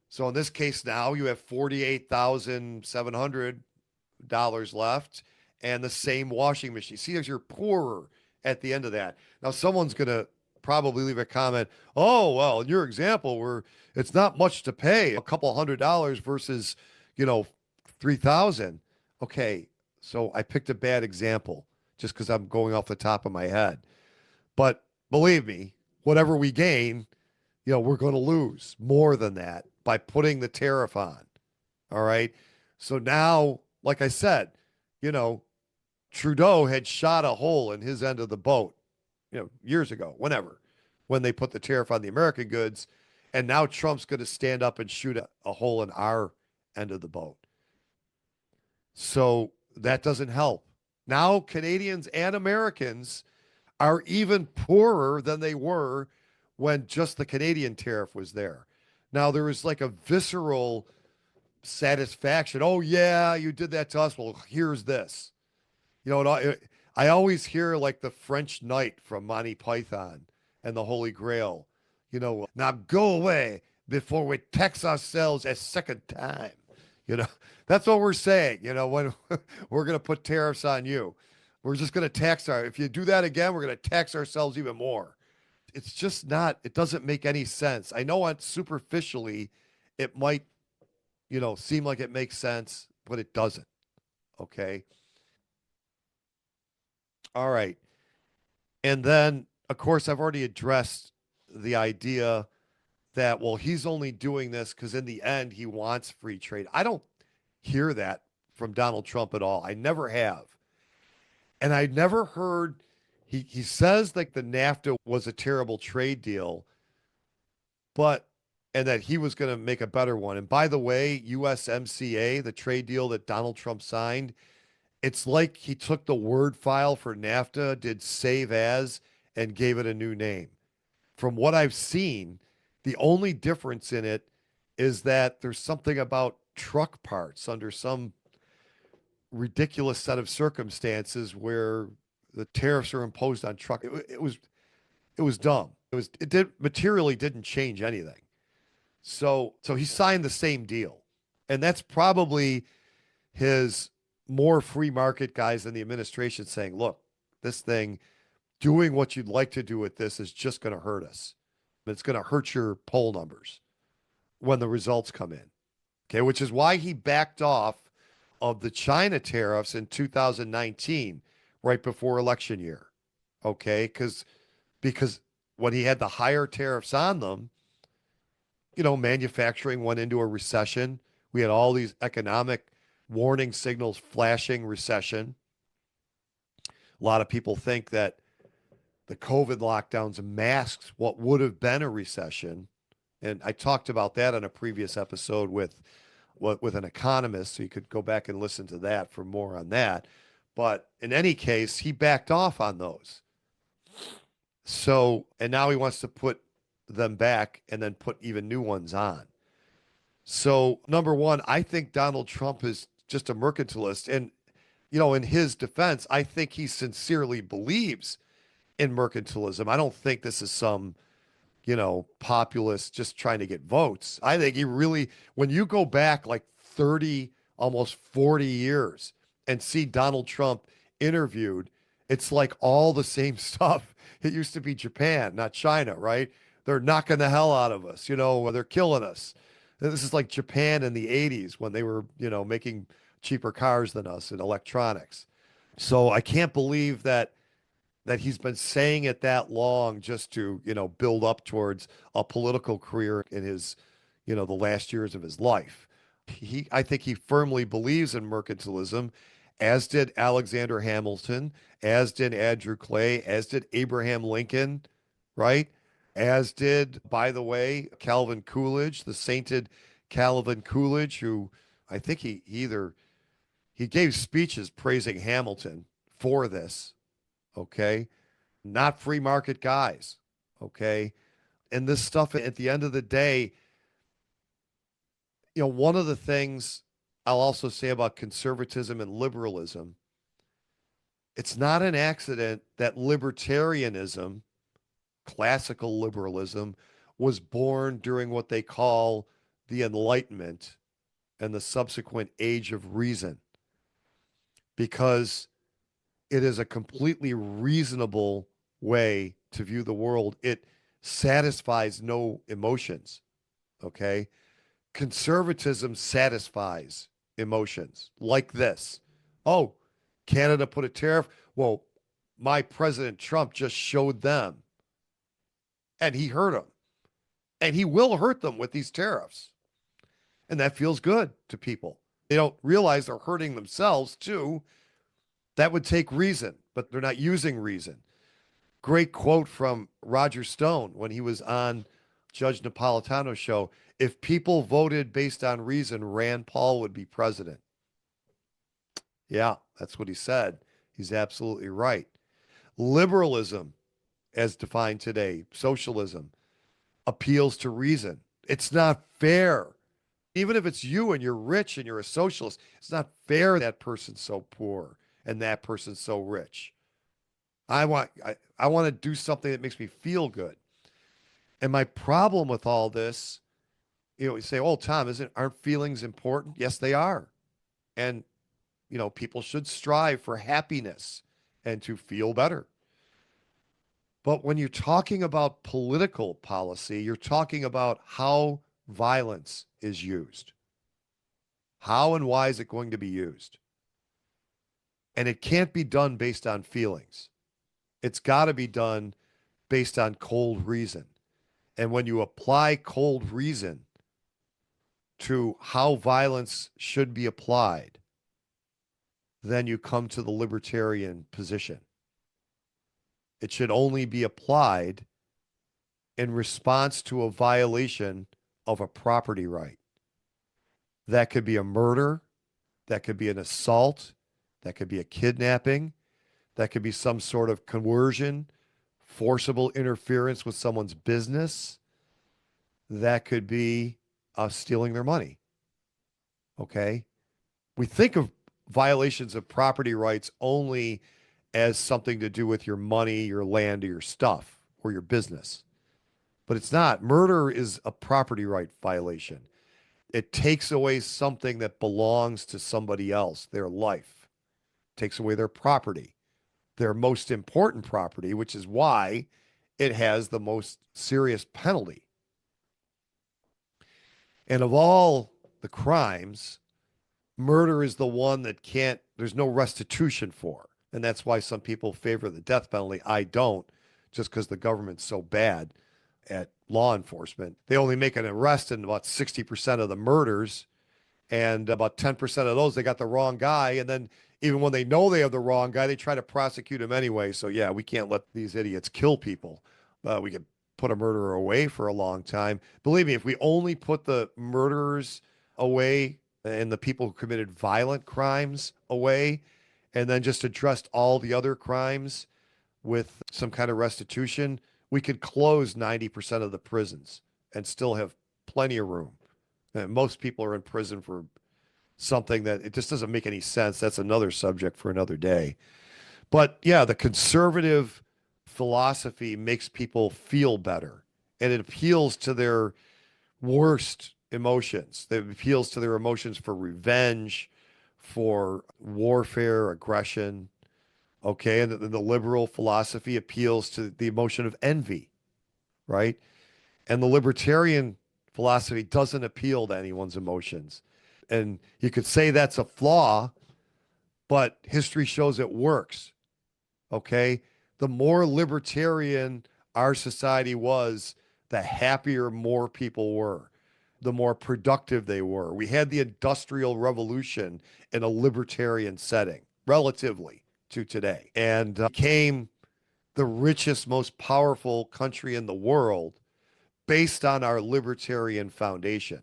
So in this case now you have $48,700 left and the same washing machine. See, as you're poorer at the end of that. Now someone's gonna probably leave a comment. Oh well, in your example, where it's not much to pay, a couple $100 versus, 3,000. Okay, so I picked a bad example just because I'm going off the top of my head. But believe me, whatever we gain, we're going to lose more than that by putting the tariff on. All right. So now, like I said, Trudeau had shot a hole in his end of the boat, years ago, when they put the tariff on the American goods. And now Trump's going to stand up and shoot a hole in our end of the boat. So that doesn't help. Now, Canadians and Americans are even poorer than they were when just the Canadian tariff was there. Now, there is like a visceral satisfaction. Oh, yeah, you did that to us. Well, here's this. I always hear like the French knight from Monty Python and the Holy Grail. Now go away before we tax ourselves a second time. That's what we're saying. When we're going to put tariffs on you, we're just going to if you do that again, we're going to tax ourselves even more. It's just not, it doesn't make any sense. I know superficially it might, seem like it makes sense, but it doesn't. Okay. All right. And then, of course, I've already addressed the idea that, well, he's only doing this because in the end he wants free trade. I don't hear that from Donald Trump at all. I never have. And I never heard he says like the NAFTA was a terrible trade deal, but and that he was going to make a better one. And by the way, USMCA, the trade deal that Donald Trump signed, it's like he took the word file for NAFTA, did save as, and gave it a new name. From what I've seen, the only difference in it is that there's something about truck parts under some ridiculous set of circumstances where the tariffs are imposed on truck. It was dumb. It did materially didn't change anything. So he signed the same deal. And that's probably his more free market guys in the administration saying, look, this thing, doing what you'd like to do with this is just going to hurt us. It's going to hurt your poll numbers when the results come in. Okay, which is why he backed off of the China tariffs in 2019, right before election year. Okay, because when he had the higher tariffs on them, manufacturing went into a recession. We had all these economic warning signals flashing recession. A lot of people think that the COVID lockdowns masked what would have been a recession. And I talked about that on a previous episode with an economist, so you could go back and listen to that for more on that. But in any case, he backed off on those. So, and now he wants to put them back and then put even new ones on. So, number one, I think Donald Trump is just a mercantilist. And, in his defense, I think he sincerely believes in mercantilism. I don't think this is some, populist just trying to get votes. I think he really, when you go back like 30, almost 40 years and see Donald Trump interviewed, it's like all the same stuff. It used to be Japan, not China, right? They're knocking the hell out of us, they're killing us. This is like Japan in the 80s when they were, making cheaper cars than us in electronics. So I can't believe that he's been saying it that long just to, build up towards a political career in his, the last years of his life. I think he firmly believes in mercantilism, as did Alexander Hamilton, as did Andrew Clay, as did Abraham Lincoln, right? As did, by the way, Calvin Coolidge, the sainted Calvin Coolidge, who I think he gave speeches praising Hamilton for this. Okay. Not free market guys. Okay. And this stuff at the end of the day, one of the things I'll also say about conservatism and liberalism, it's not an accident that libertarianism, classical liberalism, was born during what they call the Enlightenment and the subsequent Age of Reason, because it is a completely reasonable way to view the world. It satisfies no emotions. Okay. Conservatism satisfies emotions like this. Oh, Canada put a tariff. Well, my President Trump just showed them and he hurt them and he will hurt them with these tariffs. And that feels good to people. They don't realize they're hurting themselves too. That would take reason, but they're not using reason. Great quote from Roger Stone when he was on Judge Napolitano's show. If people voted based on reason, Rand Paul would be president. Yeah, that's what he said. He's absolutely right. Liberalism, as defined today, socialism, appeals to reason. It's not fair. Even if it's you and you're rich and you're a socialist, it's not fair that person's so poor and that person's so rich. I want to do something that makes me feel good. And my problem with all this, you say, "Oh, Tom, aren't feelings important?" Yes, they are. And people should strive for happiness and to feel better. But when you're talking about political policy, you're talking about how violence is used. How and why is it going to be used? And it can't be done based on feelings. It's got to be done based on cold reason. And when you apply cold reason to how violence should be applied, then you come to the libertarian position. It should only be applied in response to a violation of a property right. That could be a murder, that could be an assault, that could be a kidnapping, that could be some sort of coercion, forcible interference with someone's business, that could be stealing their money. Okay. We think of violations of property rights only as something to do with your money, your land, or your stuff, or your business. But it's not. Murder is a property right violation. It takes away something that belongs to somebody else, their life, takes away their property, their most important property, which is why it has the most serious penalty. And of all the crimes, murder is the one that there's no restitution for. And that's why some people favor the death penalty. I don't, just because the government's so bad at law enforcement. They only make an arrest in about 60% of the murders, and about 10% of those, they got the wrong guy. And then even when they know they have the wrong guy, they try to prosecute him anyway. So yeah, we can't let these idiots kill people. We could put a murderer away for a long time. Believe me, if we only put the murderers away and the people who committed violent crimes away, and then just addressed all the other crimes with some kind of restitution, we could close 90% of the prisons and still have plenty of room. And most people are in prison for something that it just doesn't make any sense. That's another subject for another day. But yeah, the conservative philosophy makes people feel better, and it appeals to their worst emotions. It appeals to their emotions for revenge, for warfare, aggression. Okay. And the liberal philosophy appeals to the emotion of envy, right? And the libertarian philosophy doesn't appeal to anyone's emotions. And you could say that's a flaw, but history shows it works. Okay. The more libertarian our society was, the happier more people were, the more productive they were. We had the Industrial Revolution in a libertarian setting, relatively to today, and became the richest, most powerful country in the world based on our libertarian foundation.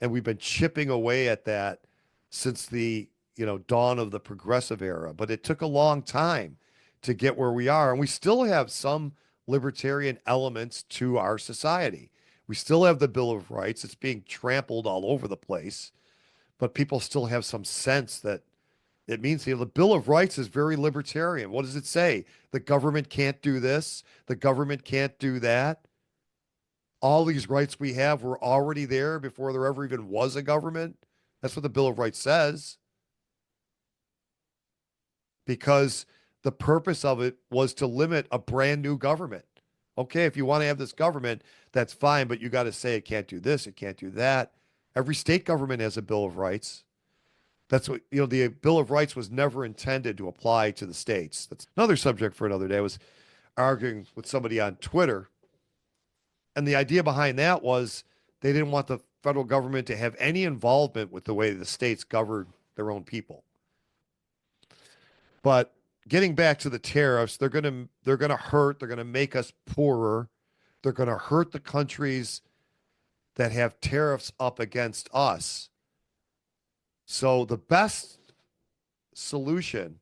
And we've been chipping away at that since the dawn of the progressive era. But it took a long time to get where we are, and we still have some libertarian elements to our society. We still have the Bill of Rights. It's being trampled all over the place, but people still have some sense that it means, the Bill of Rights is very libertarian. What does it say? The government can't do this. The government can't do that. All these rights we have were already there before there ever even was a government. That's what the Bill of Rights says. Because the purpose of it was to limit a brand new government. Okay, if you want to have this government, that's fine, but you got to say it can't do this, it can't do that. Every state government has a Bill of Rights. That's what, the Bill of Rights was never intended to apply to the states. That's another subject for another day. I was arguing with somebody on Twitter, and the idea behind that was they didn't want the federal government to have any involvement with the way the states govern their own people. But getting back to the tariffs, they're gonna hurt. They're gonna make us poorer. They're gonna hurt the countries that have tariffs up against us. So the best solution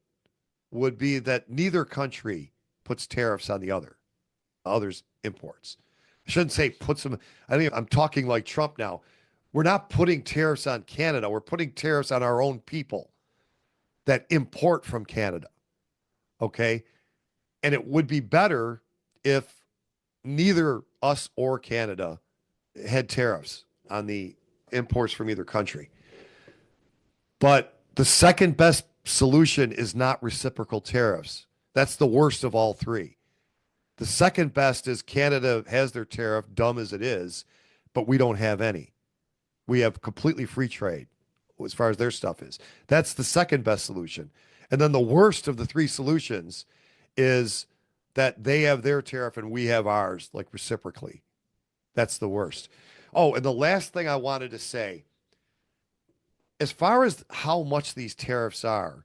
would be that neither country puts tariffs on the other's imports. I shouldn't say puts them. I'm talking like Trump now. We're not putting tariffs on Canada. We're putting tariffs on our own people that import from Canada. Okay. And it would be better if neither us or Canada had tariffs on the imports from either country. But the second best solution is not reciprocal tariffs. That's the worst of all three. The second best is Canada has their tariff, dumb as it is, but we don't have any. We have completely free trade as far as their stuff is. That's the second best solution. And then the worst of the three solutions is that they have their tariff and we have ours, like reciprocally. That's the worst. Oh, and the last thing I wanted to say, as far as how much these tariffs are,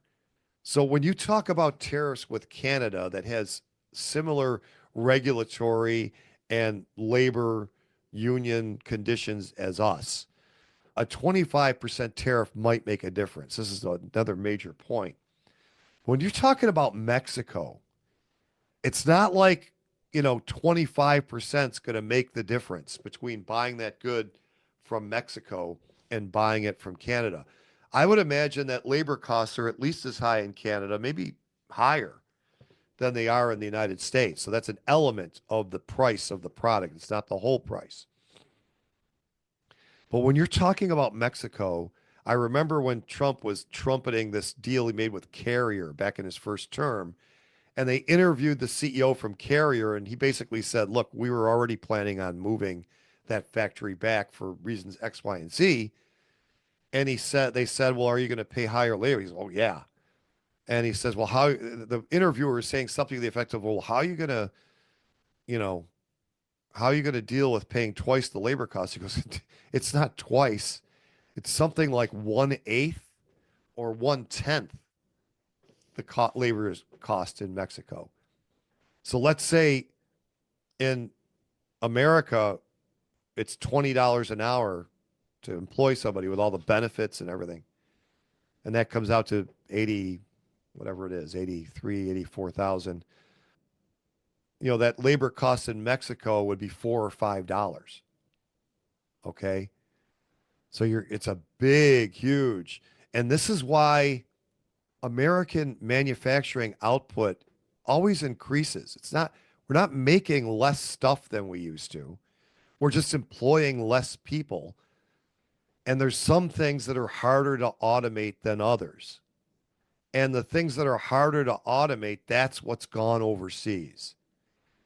so when you talk about tariffs with Canada that has similar regulatory and labor union conditions as us, a 25% tariff might make a difference. This is another major point. When you're talking about Mexico, it's not like, 25% is going to make the difference between buying that good from Mexico and buying it from Canada. I would imagine that labor costs are at least as high in Canada, maybe higher than they are in the United States. So that's an element of the price of the product. It's not the whole price. But when you're talking about Mexico, I remember when Trump was trumpeting this deal he made with Carrier back in his first term, and they interviewed the CEO from Carrier, and he basically said, "Look, we were already planning on moving that factory back for reasons X, Y, and Z." And they said, "Well, are you going to pay higher labor?" He said, "Oh, yeah." And he says, "Well, how?" The interviewer is saying something to the effect of, "Well, how are you going to, you know, how are you going to deal with paying twice the labor costs?" He goes, "It's not twice. It's something like 1/8 or 1/10 the labor cost in Mexico." So let's say in America, it's $20 an hour to employ somebody with all the benefits and everything. And that comes out to 80, whatever it is, 83, 84,000. That labor cost in Mexico would be $4 or $5. Okay. So it's a big, huge. And this is why American manufacturing output always increases. We're not making less stuff than we used to. We're just employing less people. And there's some things that are harder to automate than others. And the things that are harder to automate, that's what's gone overseas.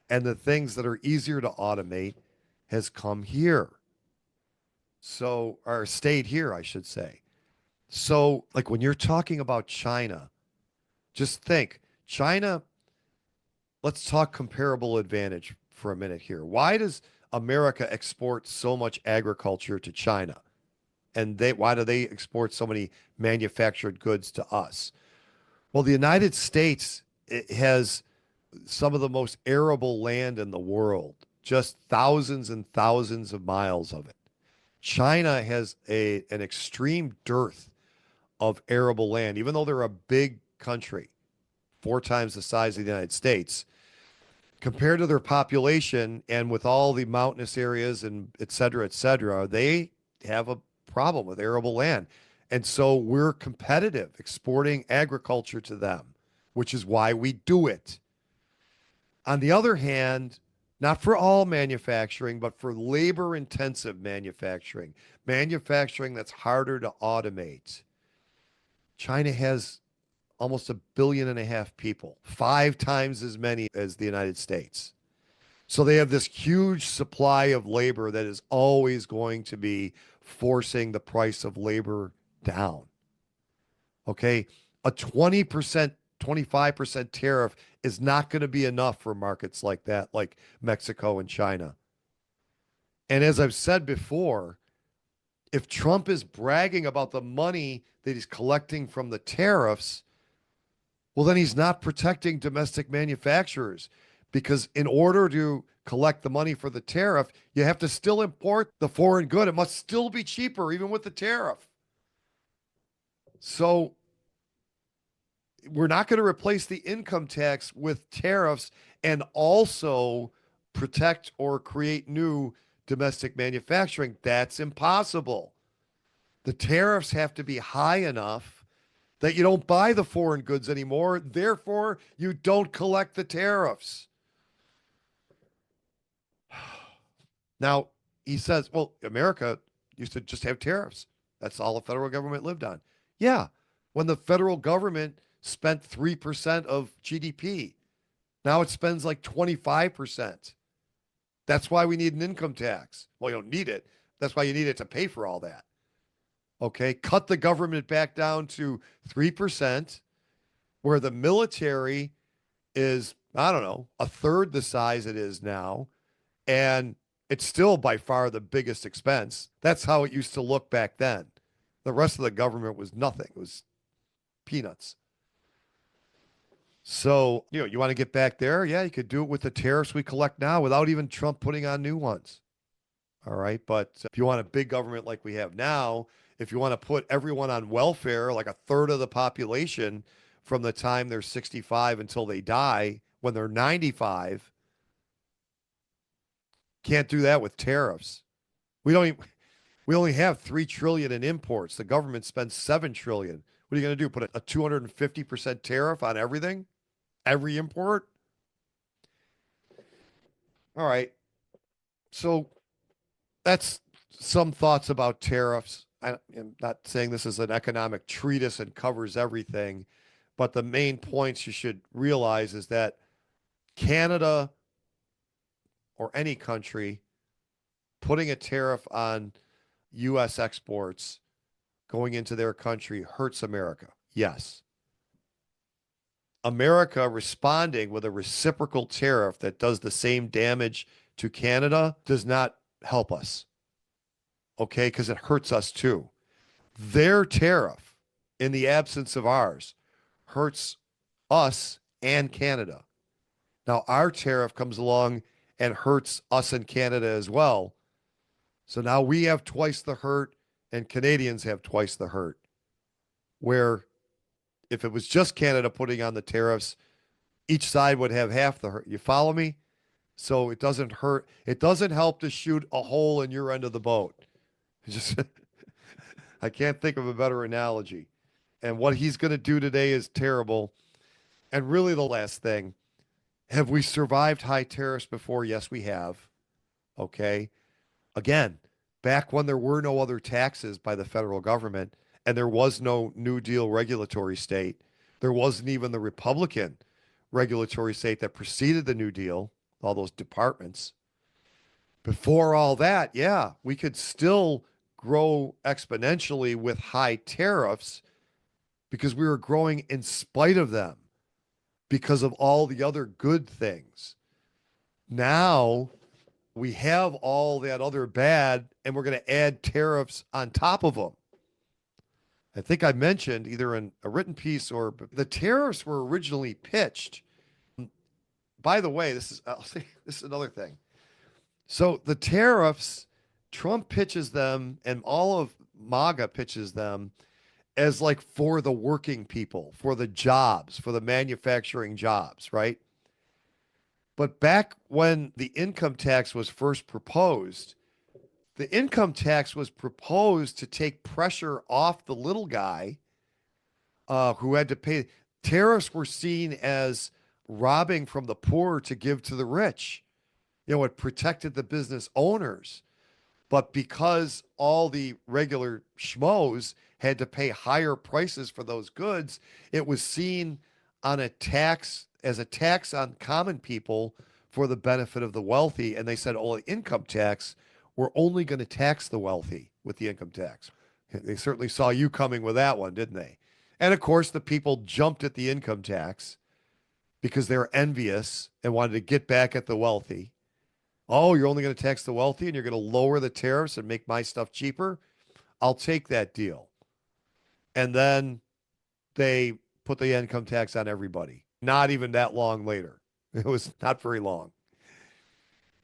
And the things that are easier to automate has come here. So, or stayed here, I should say. So, like when you're talking about China, just think China, let's talk comparable advantage for a minute here. Why does America export so much agriculture to China? And why do they export so many manufactured goods to us? Well, the United States, it has some of the most arable land in the world, just thousands and thousands of miles of it. China has an extreme dearth of arable land, even though they're a big country, 4 times the size of the United States. Compared to their population and with all the mountainous areas and et cetera, they have a problem with arable land. And so we're competitive exporting agriculture to them, which is why we do it. On the other hand, not for all manufacturing, but for labor intensive manufacturing that's harder to automate. China has almost 1.5 billion people, 5 times as many as the United States. So they have this huge supply of labor that is always going to be forcing the price of labor down. Okay. A 20%, 25% tariff is not going to be enough for markets like that, like Mexico and China. And as I've said before, if Trump is bragging about the money that he's collecting from the tariffs, well, then he's not protecting domestic manufacturers, because in order to collect the money for the tariff, you have to still import the foreign good. It must still be cheaper, even with the tariff. So we're not going to replace the income tax with tariffs and also protect or create new domestic manufacturing. That's impossible. The tariffs have to be high enough that you don't buy the foreign goods anymore. Therefore, you don't collect the tariffs. Now, he says, well, America used to just have tariffs. That's all the federal government lived on. Yeah, when the federal government spent 3% of GDP, now it spends like 25%. That's why we need an income tax. Well, you don't need it. That's why you need it to pay for all that. Okay, cut the government back down to 3%, where the military is, I don't know, a third the size it is now. And It's still by far the biggest expense. That's how it used to look back then. The rest of the government was nothing. It was peanuts. So, you want to get back there? Yeah, you could do it with the tariffs we collect now without even Trump putting on new ones. All right. But if you want a big government like we have now, if you want to put everyone on welfare, like a third of the population from the time they're 65 until they die, when they're 95, can't do that with tariffs. We don't even, we only have 3 trillion in imports. The government spends 7 trillion. What are you going to do? Put a 250% tariff on everything? Every import? All right. So that's some thoughts about tariffs. I'm not saying this is an economic treatise and covers everything, but the main points you should realize is that Canada or any country putting a tariff on U.S. exports going into their country hurts America. Yes. America responding with a reciprocal tariff that does the same damage to Canada does not help us. Okay, because it hurts us too. Their tariff, in the absence of ours, hurts us and Canada. Now, our tariff comes along and hurts us and Canada as well. So now we have twice the hurt, and Canadians have twice the hurt. Where if it was just Canada putting on the tariffs, each side would have half the hurt. You follow me? So it doesn't hurt. It doesn't help to shoot a hole in your end of the boat. Just I can't think of a better analogy. And what he's going to do today is terrible. And really, the last thing, have we survived high tariffs before? Yes, we have. Okay. Again, back when there were no other taxes by the federal government and there was no New Deal regulatory state, there wasn't even the Republican regulatory state that preceded the New Deal, all those departments. Before all that, yeah, we could still grow exponentially with high tariffs because we were growing in spite of them because of all the other good things. Now we have all that other bad, and we're going to add tariffs on top of them. I think I mentioned either in a written piece or the tariffs were originally pitched. By the way, I'll say this is another thing. So the tariffs, Trump pitches them, and all of MAGA pitches them as like for the working people, for the jobs, for the manufacturing jobs, right? But back when the income tax was first proposed, the income tax was proposed to take pressure off the little guy who had to pay. Tariffs were seen as robbing from the poor to give to the rich. It protected the business owners. But because all the regular schmoes had to pay higher prices for those goods, it was seen on a tax as a tax on common people for the benefit of the wealthy. And they said, oh, the income tax, we're only going to tax the wealthy with the income tax. They certainly saw you coming with that one, didn't they? And of course, the people jumped at the income tax because they're envious and wanted to get back at the wealthy. Oh, you're only going to tax the wealthy and you're going to lower the tariffs and make my stuff cheaper? I'll take that deal. And then they put the income tax on everybody. Not even that long later. It was not very long.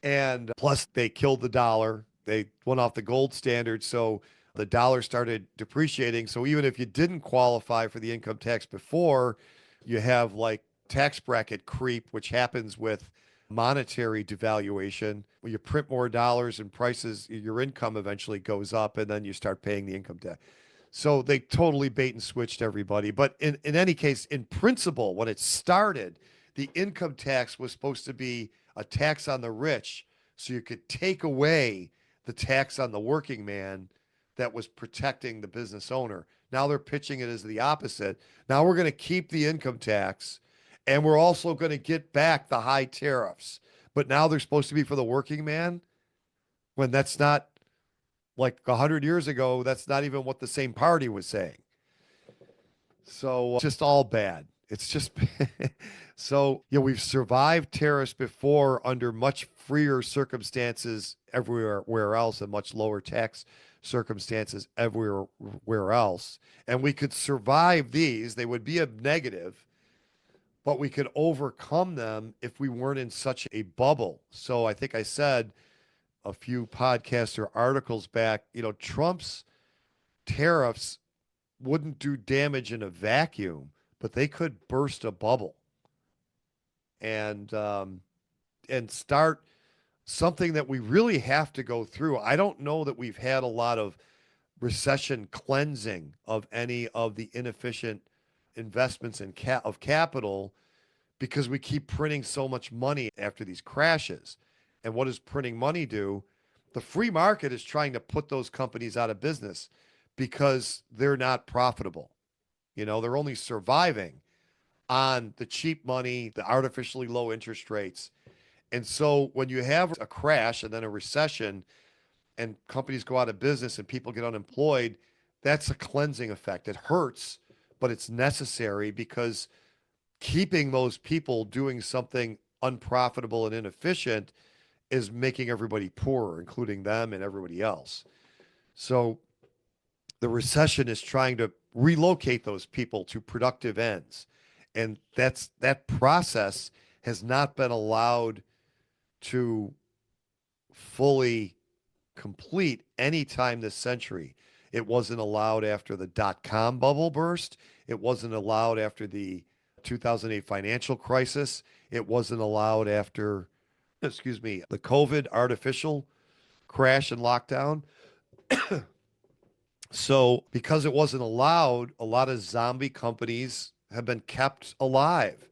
And plus, they killed the dollar. They went off the gold standard. So the dollar started depreciating. So even if you didn't qualify for the income tax before, you have like tax bracket creep, which happens with monetary devaluation. When you print more dollars and prices, your income eventually goes up and then you start paying the income tax. So they totally bait and switched everybody. But in any case, in principle, when it started, the income tax was supposed to be a tax on the rich so you could take away the tax on the working man that was protecting the business owner. Now they're pitching it as the opposite. Now we're going to keep the income tax and we're also going to get back the high tariffs. But now they're supposed to be for the working man when that's not, like 100 years ago, that's not even what the same party was saying. So just all bad. It's just so, we've survived tariffs before under much freer circumstances everywhere else and much lower tax circumstances everywhere else. And we could survive these. They would be a negative, but we could overcome them if we weren't in such a bubble. So I think I said a few podcasts or articles back, Trump's tariffs wouldn't do damage in a vacuum, but they could burst a bubble and start something that we really have to go through. I don't know that we've had a lot of recession cleansing of any of the inefficient investments of capital because we keep printing so much money after these crashes. And what does printing money do? The free market is trying to put those companies out of business because they're not profitable. They're only surviving on the cheap money, the artificially low interest rates. And so when you have a crash and then a recession and companies go out of business and people get unemployed, that's a cleansing effect. It hurts, but it's necessary because keeping those people doing something unprofitable and inefficient is making everybody poorer, including them and everybody else. So the recession is trying to relocate those people to productive ends. And that process has not been allowed to fully complete any time this century. It wasn't allowed after the dot-com bubble burst. It wasn't allowed after the 2008 financial crisis. It wasn't allowed after, the COVID artificial crash and lockdown. So because it wasn't allowed, a lot of zombie companies have been kept alive.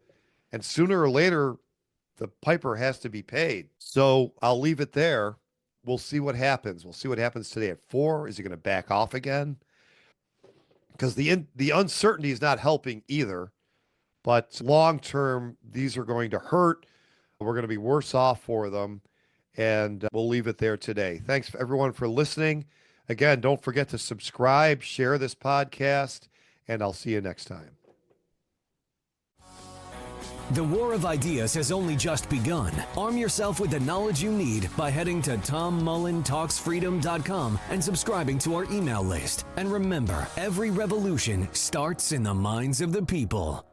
And sooner or later, the piper has to be paid. So I'll leave it there. We'll see what happens. We'll see what happens today at 4. Is he going to back off again? Because the uncertainty is not helping either. But long term, these are going to hurt. We're going to be worse off for them. And we'll leave it there today. Thanks everyone for listening. Again, don't forget to subscribe, share this podcast, and I'll see you next time. The war of ideas has only just begun. Arm yourself with the knowledge you need by heading to TomMullenTalksFreedom.com and subscribing to our email list. And remember, every revolution starts in the minds of the people.